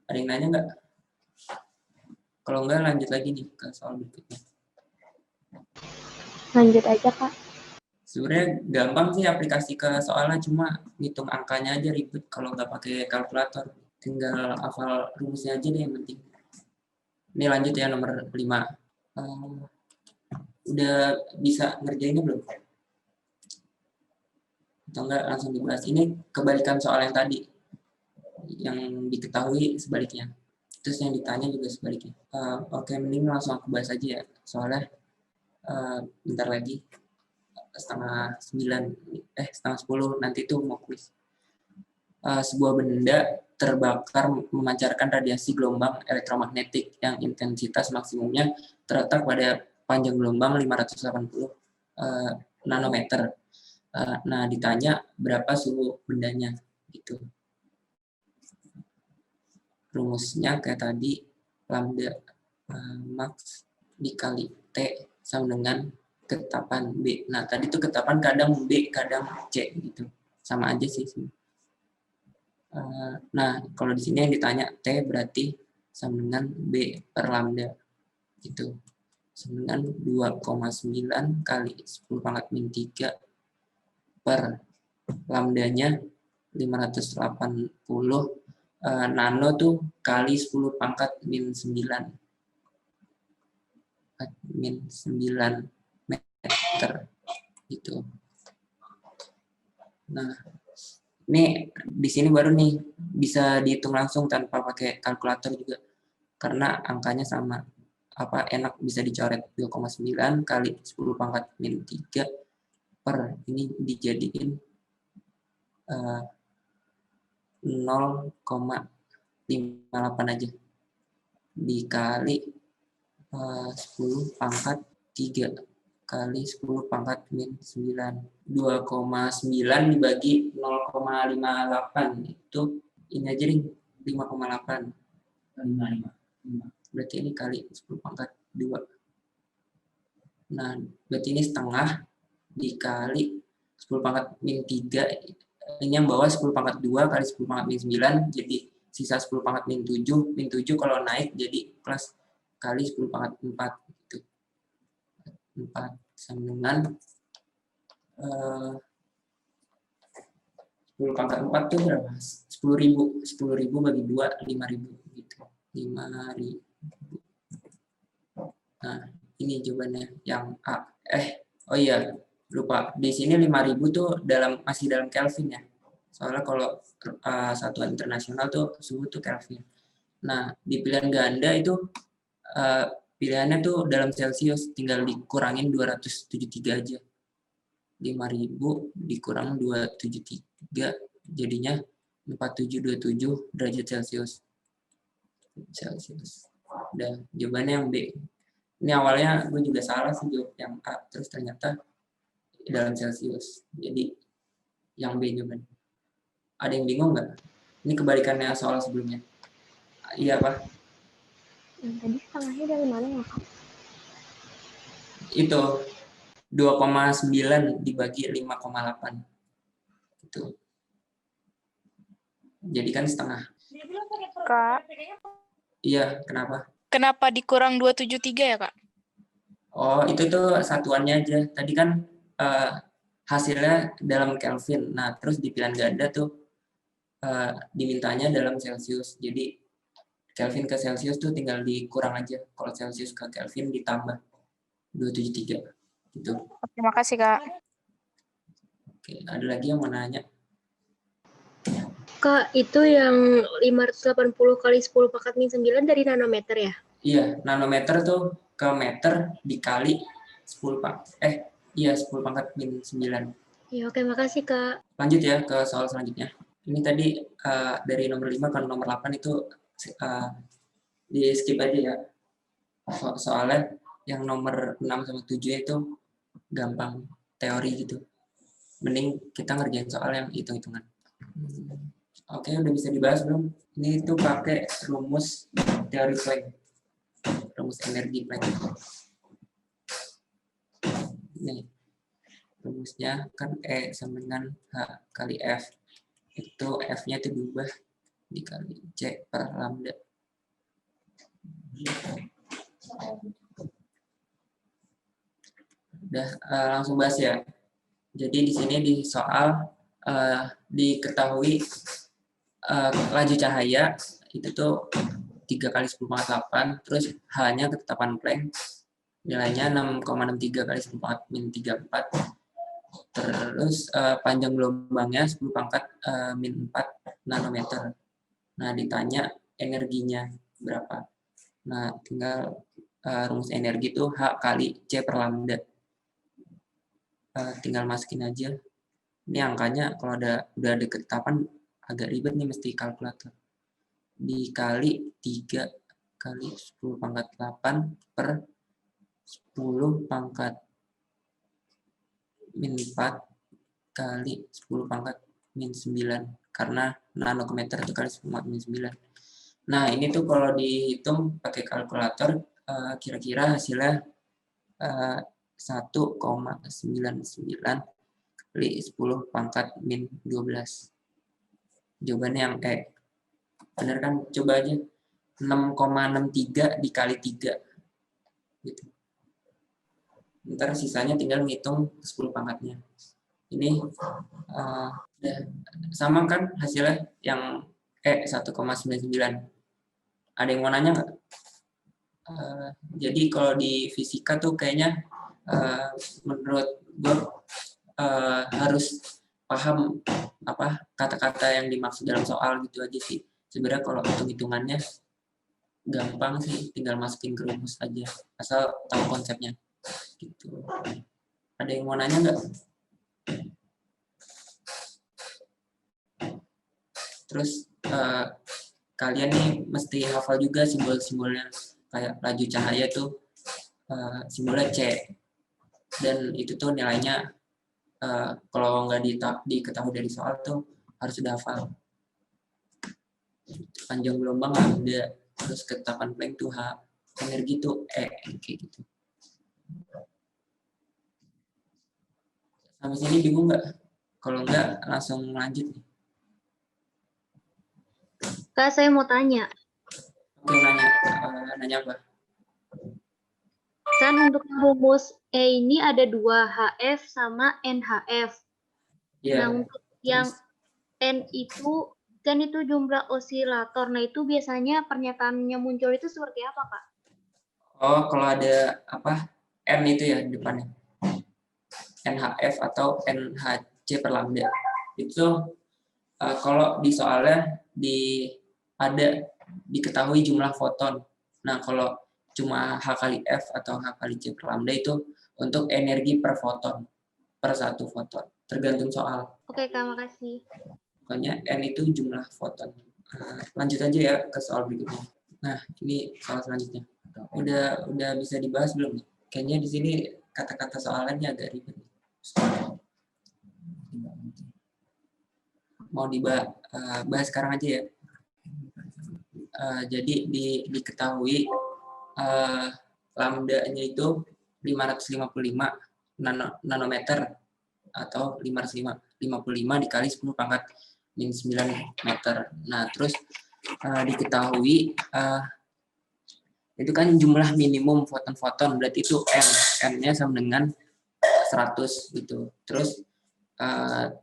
Ada yang nanya nggak? Kalau enggak lanjut lagi nih ke soal berikutnya. Lanjut aja, Kak. Sebenarnya gampang sih aplikasi ke soalnya, cuma ngitung angkanya aja ribet kalau nggak pakai kalkulator. Tinggal hafal rumusnya aja deh yang penting. Ini lanjut ya nomor 5. Udah bisa ngerjainnya belum? Atau enggak langsung dibahas? Ini kebalikan soal yang tadi. Yang diketahui sebaliknya. Terus yang ditanya juga sebaliknya. Oke, mending langsung aku bahas aja ya. Soalnya bentar lagi setengah 10 nanti tuh mau kuis. Sebuah benda terbakar memancarkan radiasi gelombang elektromagnetik yang intensitas maksimumnya terletak pada panjang gelombang 580 nanometer. Nah, ditanya berapa suhu bendanya gitu. Rumusnya kayak tadi, lambda max dikali T sama dengan ketetapan B. Nah, tadi tuh ketetapan kadang B, kadang C gitu. Sama aja sih. Nah, kalau di sini yang ditanya T berarti sama dengan B per lambda gitu. Sama dengan 2,9 kali 10 pangkat min 3 per lambdanya 580 nano tuh kali 10 pangkat min 9 meter gitu. Nah, ini di sini baru nih bisa dihitung langsung tanpa pakai kalkulator juga karena angkanya sama, enak bisa dicoret 2,9 kali 10 pangkat min 3 per ini dijadiin 0,58 aja dikali 10 pangkat 3 kali 10 pangkat min 9. 2,9 dibagi 0,58 itu ini aja nih 5,8. 5. Berarti ini kali 10 pangkat 2. Nah, berarti ini setengah dikali 10 pangkat min 3. Ini yang bawah 10 pangkat 2 kali 10 pangkat min 9, jadi sisa 10 pangkat min 7. Min 7 kalau naik jadi plus kali 10 pangkat 4 gitu. 4 sama dengan 10 pangkat 4 itu berapa? 10.000. 10.000 bagi 2, 5.000 gitu. 5.000. Nah, ini jawabannya yang A. Oh iya, lupa. Di sini 5.000 tuh masih dalam Kelvin ya. Soalnya kalau satuan internasional tuh suhu tuh Kelvin. Nah, di pilihan ganda itu pilihannya tuh dalam Celcius, tinggal dikurangin 273 aja. 5.000 dikurang 273 jadinya 4727 derajat Celcius. Dan jawabannya yang B. Ini awalnya gue juga salah sih jawab yang A, terus ternyata dalam Celcius. Jadi yang B jawabannya. Ada yang bingung nggak? Ini kebalikannya soal sebelumnya. Iya, Pak? Tadi setengahnya dari mana ya, Kak? Itu 2,9 dibagi 5,8. Itu. Jadi kan setengah. Kak, Iya, kenapa? kenapa dikurang 273 ya, Kak? Oh, itu tuh satuannya aja. Tadi kan hasilnya dalam Kelvin. Nah, terus di pilihan ganda tuh dimintanya dalam Celcius. Jadi Kelvin ke Celcius tuh tinggal dikurang aja. Kalau Celcius ke Kelvin ditambah 273. Gitu. Terima kasih, Kak. Oke, ada lagi yang mau nanya? Kak, itu yang 580 kali 10 pangkat min 9 dari nanometer ya? Iya, nanometer tuh ke meter dikali 10 pangkat min 9. Ya, oke, makasih, Kak. Lanjut ya ke soal selanjutnya. Ini tadi dari nomor 5 ke nomor 8 itu di skip aja ya. Soalnya yang nomor 6 sama 7 itu gampang teori gitu. Mending kita ngerjain soal yang hitung-hitungan. Oke, udah bisa dibahas belum? Ini tuh pakai rumus teori Planck. Rumus energi Planck. Nih, rumusnya kan E sama dengan H kali F. Itu F-nya itu diubah dikali C per lambda. Udah, langsung bahas ya. Jadi di sini di soal diketahui laju cahaya itu tuh 3 kali 10 pangkat 8, terus H-nya ketetapan Planck nilainya 6,63 kali 10 pangkat min 34, terus panjang gelombangnya 10 pangkat min 4 nanometer. Nah, ditanya energinya berapa. Nah, tinggal rumus energi itu H kali C per lambda. Tinggal masukin aja. Ini angkanya kalau udah ada ketetapan agak ribet nih, mesti kalkulator. dikali 3 kali 10 pangkat 8 per 10 pangkat min 4 kali 10 pangkat min 9 karena nanometer itu kali 10 pangkat min 9. Nah, ini tuh kalau dihitung pakai kalkulator kira-kira hasilnya 1,99 kali 10 pangkat min 12. Jawabannya yang benar kan? Coba aja 6,63 dikali 3 gitu. Ntar sisanya tinggal ngitung 10 pangkatnya. Ini sama kan hasilnya yang 1,99. Ada yang mau nanya nggak? Jadi kalau di fisika tuh kayaknya menurut gue harus paham apa kata-kata yang dimaksud dalam soal gitu aja sih. Sebenarnya kalau hitung-hitungannya gampang sih, tinggal masukin ke rumus aja, asal tahu konsepnya. Gitu. Ada yang mau nanya nggak? Terus kalian nih mesti hafal juga simbol-simbolnya, kayak laju cahaya tuh simbolnya C, dan itu tuh nilainya kalau nggak diketahui dari soal tuh harus sudah hafal. Panjang gelombang ada, terus ketetapan Planck tuh H, energi tuh E, kayak gitu. Sampai sini bingung nggak? Kalau nggak langsung lanjut. Kak, saya mau tanya. Oke, nanya apa? Kan untuk rumus E ini ada 2, HF sama NHF. Yeah. Nah, untuk yang N itu, kan itu jumlah osilator. Nah, itu biasanya pernyataannya muncul itu seperti apa, Kak? Oh, kalau ada apa N itu ya di depannya. NHF atau NHC per lambda. Itu kalau di soalnya diketahui jumlah foton. Nah, kalau cuma H kali F atau H kali C per lambda itu untuk energi per foton, per satu foton. Tergantung soal. Oke, Kak, makasih. Pokoknya N itu jumlah foton. Lanjut aja ya ke soal berikutnya. Nah, ini soal selanjutnya. Udah bisa dibahas belum nih? Kayaknya di sini kata-kata soalnya agak ribet. Mau dibahas sekarang aja ya. Jadi diketahui lambda-nya itu 555 nanometer atau 555 dikali 10 pangkat min 9 meter. Nah, terus diketahui itu kan jumlah minimum foton-foton, berarti itu N-nya sama dengan 100 gitu. Terus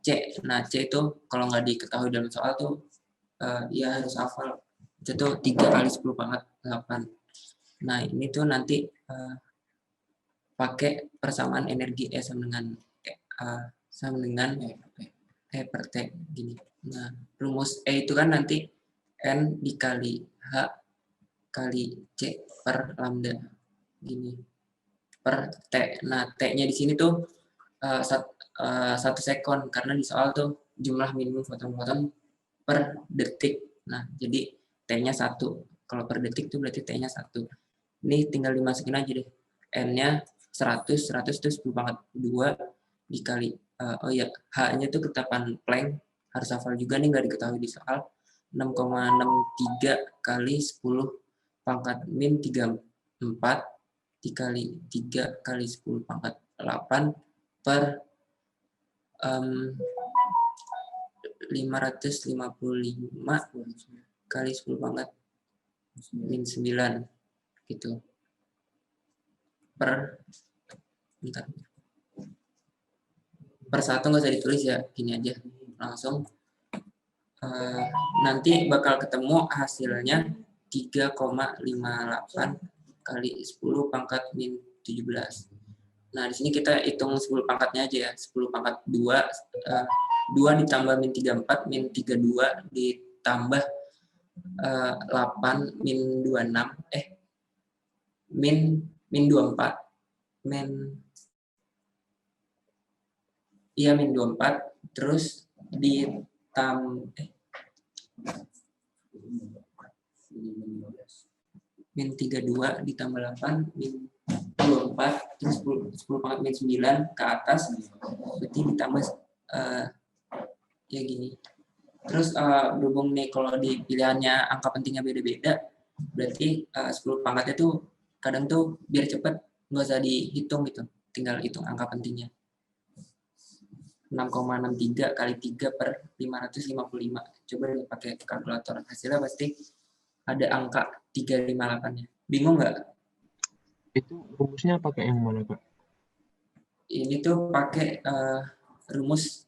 C, nah C itu kalau nggak diketahui dalam soal tuh ya harus hafal. Itu tuh 3 kali 10 pangkat 8. Nah, ini tuh nanti pakai persamaan energi E sama dengan E per T gini. Nah, rumus E itu kan nanti N dikali H kali C per lambda gini per T. Nah, T-nya di sini tuh 1 sekon karena di soal tuh jumlah minimum foton-foton per detik. Nah, jadi T-nya 1. Kalau per detik tuh berarti T-nya 1. Ini tinggal dimasukin aja deh. N-nya 100 itu 10 pangkat 2 dikali H-nya tuh ketetapan Planck, harus hafal juga nih, nggak diketahui di soal. 6,63 kali 10 pangkat min 34 dikali 3 kali 10 pangkat 8 per 555 kali 10 pangkat min 9 gitu. Per 1 nggak usah ditulis ya, gini aja langsung. Nanti bakal ketemu hasilnya 3,58 kali 10 pangkat min 17. Nah, di sini kita hitung 10 pangkatnya aja ya. 10 pangkat 2 ditambah min 34 min 32 ditambah 8 min 26 min 24 min 24 terus min 32 ditambah 8 min 24 terus 10 pangkat min 9 ke atas berarti ditambah ya gini. Terus berhubung nih kalau di pilihannya angka pentingnya beda-beda berarti 10 pangkatnya tuh kadang tuh biar cepet nggak usah dihitung gitu, tinggal hitung angka pentingnya. 6,63 kali 3 per 555. Coba nih pakai kalkulator, hasilnya pasti ada angka 358-nya. Bingung nggak? Itu rumusnya pakai yang mana, Kak? Ini tuh pakai rumus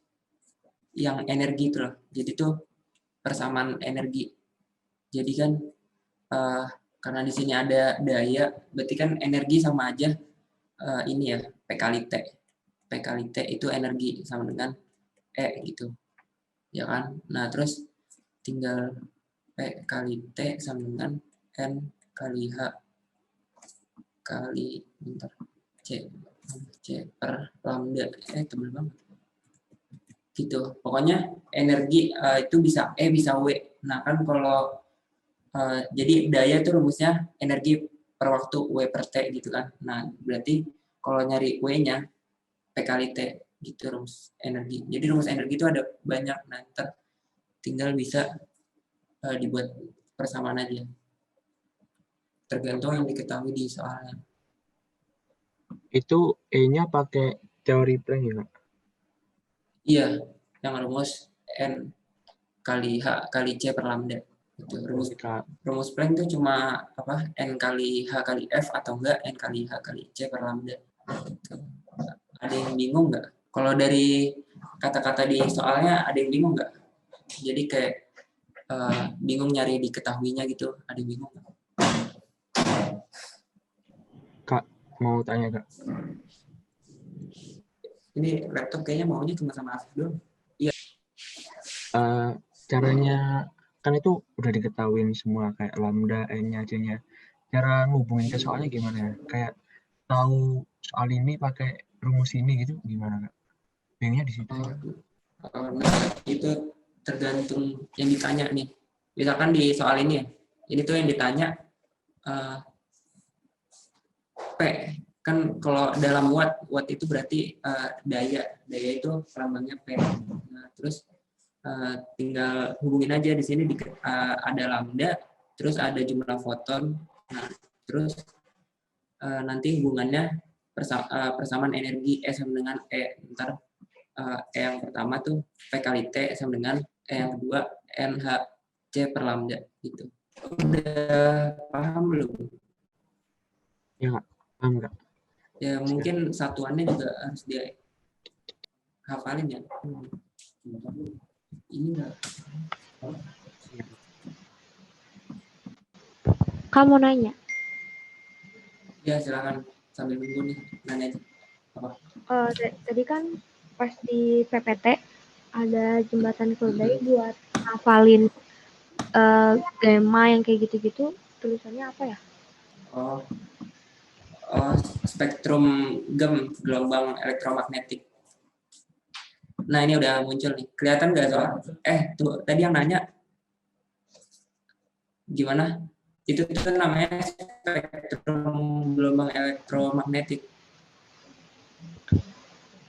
yang energi itu loh. Jadi tuh persamaan energi. Jadi kan karena di sini ada daya, berarti kan energi sama aja ini ya, P kali T. P kali T itu energi sama dengan E gitu. Ya kan? Nah, terus tinggal P kali T sama dengan N kali H kali C per lambda. Tebel banget. Gitu. Pokoknya energi itu bisa E bisa W. Nah, kan kalau jadi daya itu rumusnya energi per waktu W per T gitu kan. Nah, berarti kalau nyari W-nya P kali T gitu rumus energi. Jadi rumus energi itu ada banyak, nah ntar tinggal bisa dibuat persamaan aja. Tergantung yang diketahui di soalnya. Itu E-nya pakai teori Planck ya, Kak? Iya, yang rumus N kali H kali C per lambda. Itu rumus Planck itu cuma apa? N kali H kali F atau enggak N kali H kali C per lambda. Gitu. Ada yang bingung nggak? Kalau dari kata-kata di soalnya ada yang bingung nggak? Jadi kayak bingung nyari diketahuinya gitu. Ada yang bingung nggak? Kak, mau tanya, Kak. Ini laptop kayaknya maunya cuma sama Afif doang. Iya. Caranya, kan itu udah diketahuin semua, kayak lambda, N-nya, C-nya. Cara ngubungin ke soalnya gimana ya? Kayak tahu soal ini pakai rumus ini gitu gimana, Kak? Bingungnya di situ. Nah, itu tergantung yang ditanya nih. Misalkan di soal ini ya, ini tuh yang ditanya P. Kan kalau dalam watt itu berarti daya itu lambangnya P. Nah, terus tinggal hubungin aja di sini ada lambda, terus ada jumlah foton. Nah, terus nanti hubungannya persamaan energi E sama dengan E. Ntar E yang pertama tuh P kali T sama dengan E yang kedua NH C per lambda gitu. Udah paham belum? Ya, paham nggak? Ya mungkin satuannya juga harus dia hafalin ya. Ini enggak. Kamu nanya? Ya silakan sambil nunggu nih nanya aja. Apa? Tadi kan pas di PPT ada jembatan keledai buat hafalin gamma yang kayak gitu-gitu, tulisannya apa ya? Spektrum gelombang elektromagnetik. Nah ini udah muncul nih, kelihatan nggak soal? Tuh tadi yang nanya gimana? Itu tuh namanya spektrum gelombang elektromagnetik.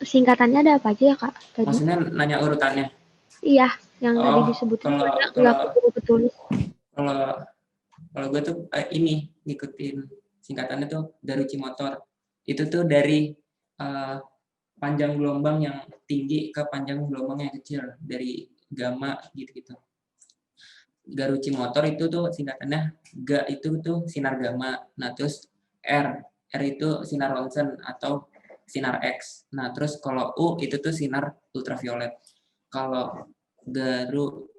Singkatannya ada apa aja ya, Kak? Tadi? Maksudnya nanya urutannya? Iya, yang tadi disebutin nggak ketulis. Kalau gue tuh ini ngikutin singkatannya tuh Darucci motor. Itu tuh dari panjang gelombang yang tinggi ke panjang gelombang yang kecil, dari gamma gitu-gitu. Darucci motor itu tuh singkatannya Ga itu tuh sinar gamma. Nah terus R itu sinar Roentgen atau sinar X. Nah terus kalau U itu tuh sinar ultraviolet. Kalau Garu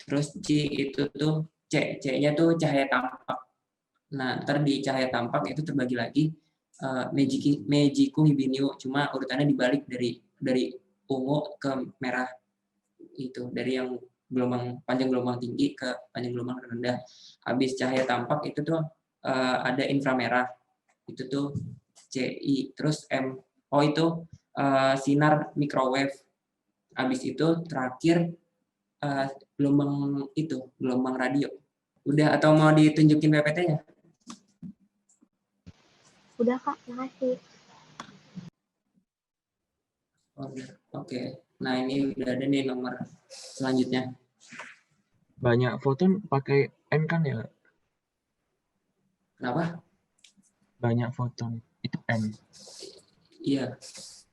terus C itu tuh C-nya tuh cahaya tampak. Nah ntar di cahaya tampak itu terbagi lagi Meiji-ku, Hibiniu, cuma urutannya dibalik dari ungu ke merah itu, dari yang panjang gelombang tinggi ke panjang gelombang rendah. Habis cahaya tampak itu tuh ada inframerah, itu tuh CI, terus MO itu sinar microwave. Habis itu terakhir gelombang radio. Udah atau mau ditunjukin PPT-nya? Udah Kak, makasih. Oke. Nah, ini udah ada nih nomor selanjutnya. Banyak foton pakai N kan ya? Kenapa? Banyak foton itu N. Iya,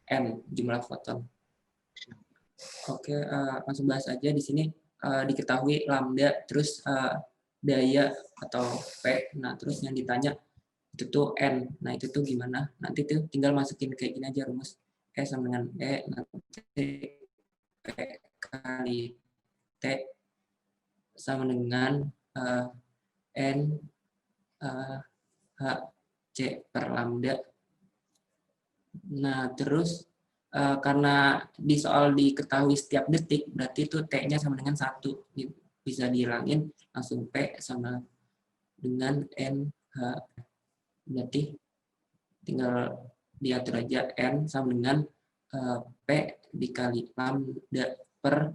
N jumlah foton. Oke, langsung bahas aja di sini. Diketahui lambda, terus daya atau P. Nah, terus yang ditanya itu tuh N. Nah, itu tuh gimana? Nanti tuh tinggal masukin kayak gini aja rumus. E sama dengan E, nanti P kali T sama dengan N H C per lambda. Nah, terus karena di soal diketahui setiap detik, berarti itu T-nya sama dengan 1. Bisa dihilangin, langsung P sama dengan NH. Berarti tinggal diatur aja N sama dengan P dikali lambda per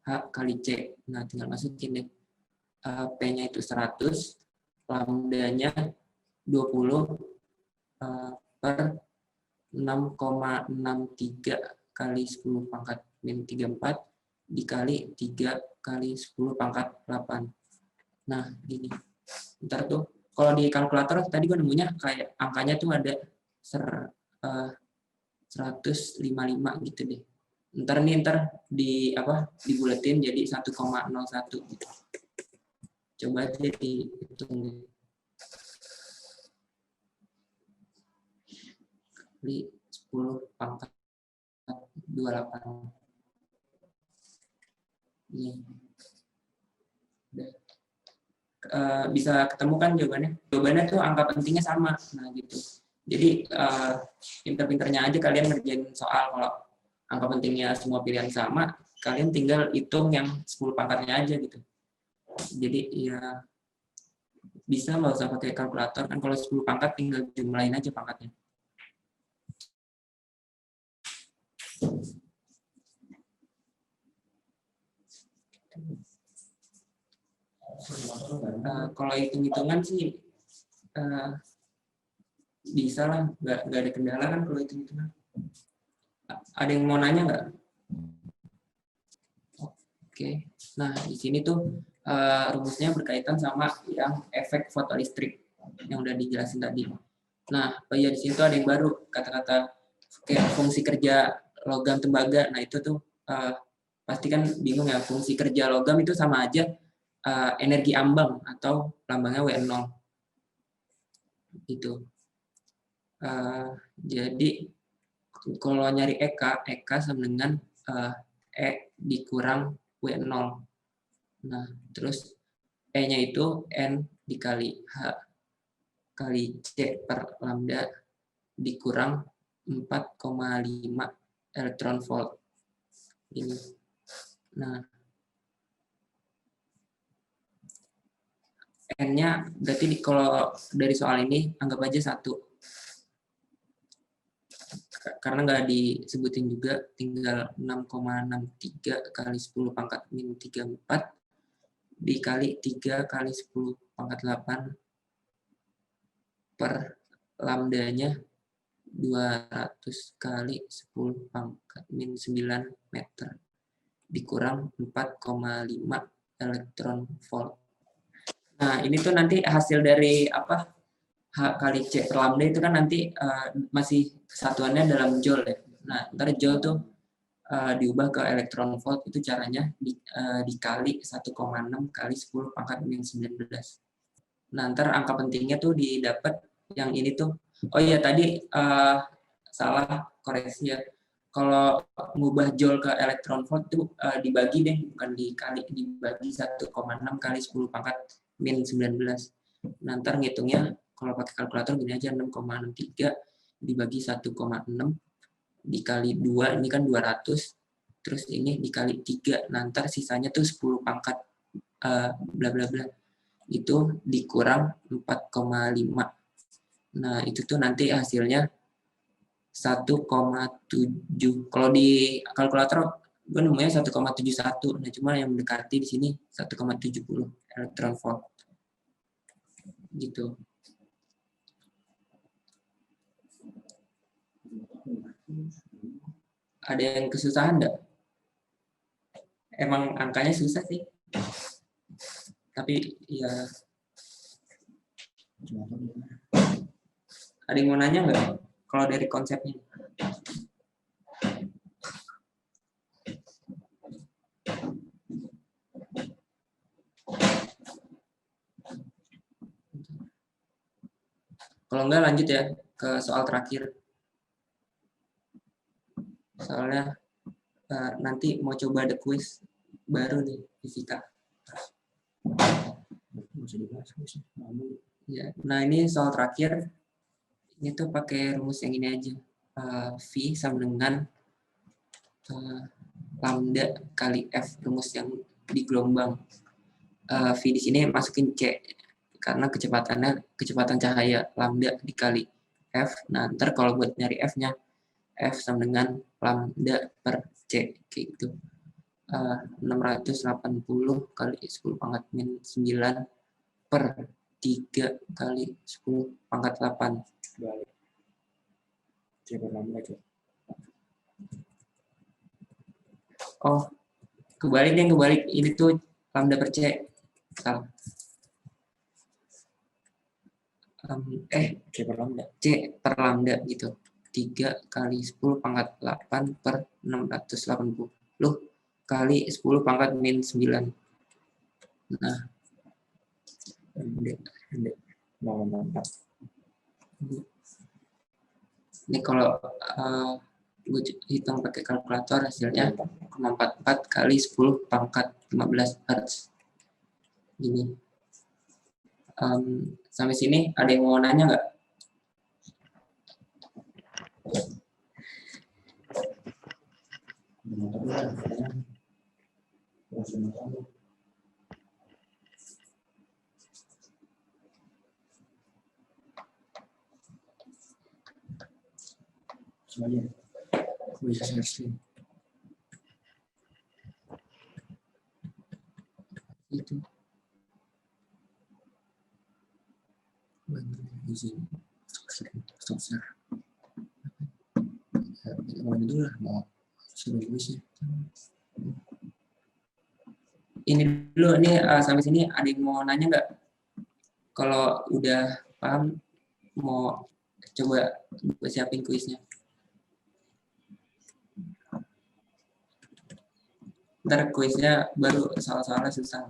H kali C. Nah, tinggal masukin deh. P-nya itu 100, lambdanya 20 per 6,63 kali 10 pangkat min 34 dikali 3 kali 10 pangkat 8. Nah, gini. Ntar tuh, kalau di kalkulator tadi gue nemunya kayak angkanya tuh ada 155 gitu deh. Ntar dibuletin jadi 1,01 gitu. Coba aja dihitung. Kali 10 pangkat 28. Ini. Bisa ketemu kan jawabannya? Jawabannya tuh angka pentingnya sama. Nah, gitu. Jadi pinter-pinternya aja kalian ngerjain soal. Kalau angka pentingnya semua pilihan sama, kalian tinggal hitung yang 10 pangkatnya aja gitu. Jadi ya bisa nggak usah pakai kalkulator kan, kalau 10 pangkat tinggal jumlahin aja pangkatnya. Kalau hitung-hitungan sih bisa lah, nggak ada kendala kan kalau hitung-hitungan. Ada yang mau nanya nggak? Oke, nah di sini tuh rumusnya berkaitan sama yang efek fotoelastrik yang udah dijelasin tadi. Nah, di sini tuh ada yang baru, kata-kata kayak fungsi kerja logam tembaga. Nah itu tuh pasti kan bingung ya, fungsi kerja logam itu sama aja energi ambang atau lambangnya W0 gitu. Jadi kalau nyari EK sama dengan E dikurang W0. Nah, terus E-nya itu N dikali H kali C per lambda dikurang 4,5 elektron volt. Ini. Nah, N-nya berarti kalau dari soal ini anggap aja 1. Karena nggak disebutin juga, tinggal 6,63 kali 10 pangkat min 34 dikali 3 kali 10 pangkat 8 per lambdanya 200 kali 10 pangkat min 9 meter dikurang 4,5 elektron volt. Nah, ini tuh nanti hasil dari apa? H kali C per lambda itu kan nanti masih satuannya dalam joule ya. Nah, ntar joule tuh diubah ke elektron volt, itu caranya dikali 1,6 kali 10 pangkat min 19. Nah, ntar angka pentingnya tuh didapat yang ini tuh. Oh iya, tadi salah koreksi ya. Kalau ngubah joule ke elektron volt tuh dibagi deh, bukan dikali, dibagi 1,6 kali 10 pangkat min 19. Nah, ntar ngitungnya kalau pakai kalkulator gini aja, 6,63 dibagi 1,6 dikali 2, ini kan 200, terus ini dikali 3, nah ntar sisanya tuh 10 pangkat bla bla bla, itu dikurang 4,5. Nah, itu tuh nanti hasilnya 1,7. Kalau di kalkulator gue nemunya 1,71. Nah, cuma yang mendekati di sini 1,70 elektron volt. Gitu. Ada yang kesusahan enggak? Emang angkanya susah sih. Tapi ya ada yang mau nanya nggak kalau dari konsepnya? Kalau enggak lanjut ya ke soal terakhir. Soalnya nanti mau coba ada kuis baru nih fisika. Ya, nah ini soal terakhir. Ini tuh pakai rumus yang ini aja. V sama dengan lambda kali F, rumus yang di gelombang. V di sini masukin C karena kecepatan cahaya, lambda dikali F. Nah, ntar kalau buat nyari F-nya, F sama dengan lambda per C, kayak gitu. 680 kali 10 pangkat min 9 per 3 kali 10 pangkat 8. Balik. C per lambda, C. Oh, kebalik. Ini tuh lambda per C. Salah. C per lambda gitu. 3 kali 10 pangkat 8 per 680 kali 10 pangkat min 9. Nah, ini kalau gue hitung pakai kalkulator hasilnya 0,44 kali 10 pangkat 15 Hertz. Gini. Sampai sini ada yang mau nanya nggak? Semuanya bisa share itu. Izin stop share. Mau dulu lah, mau suruh kuisnya. Ini dulu nih sampai sini ada yang mau nanya nggak? Kalau udah paham mau coba gue siapin kuisnya. Ntar kuisnya baru soal-soalnya susah.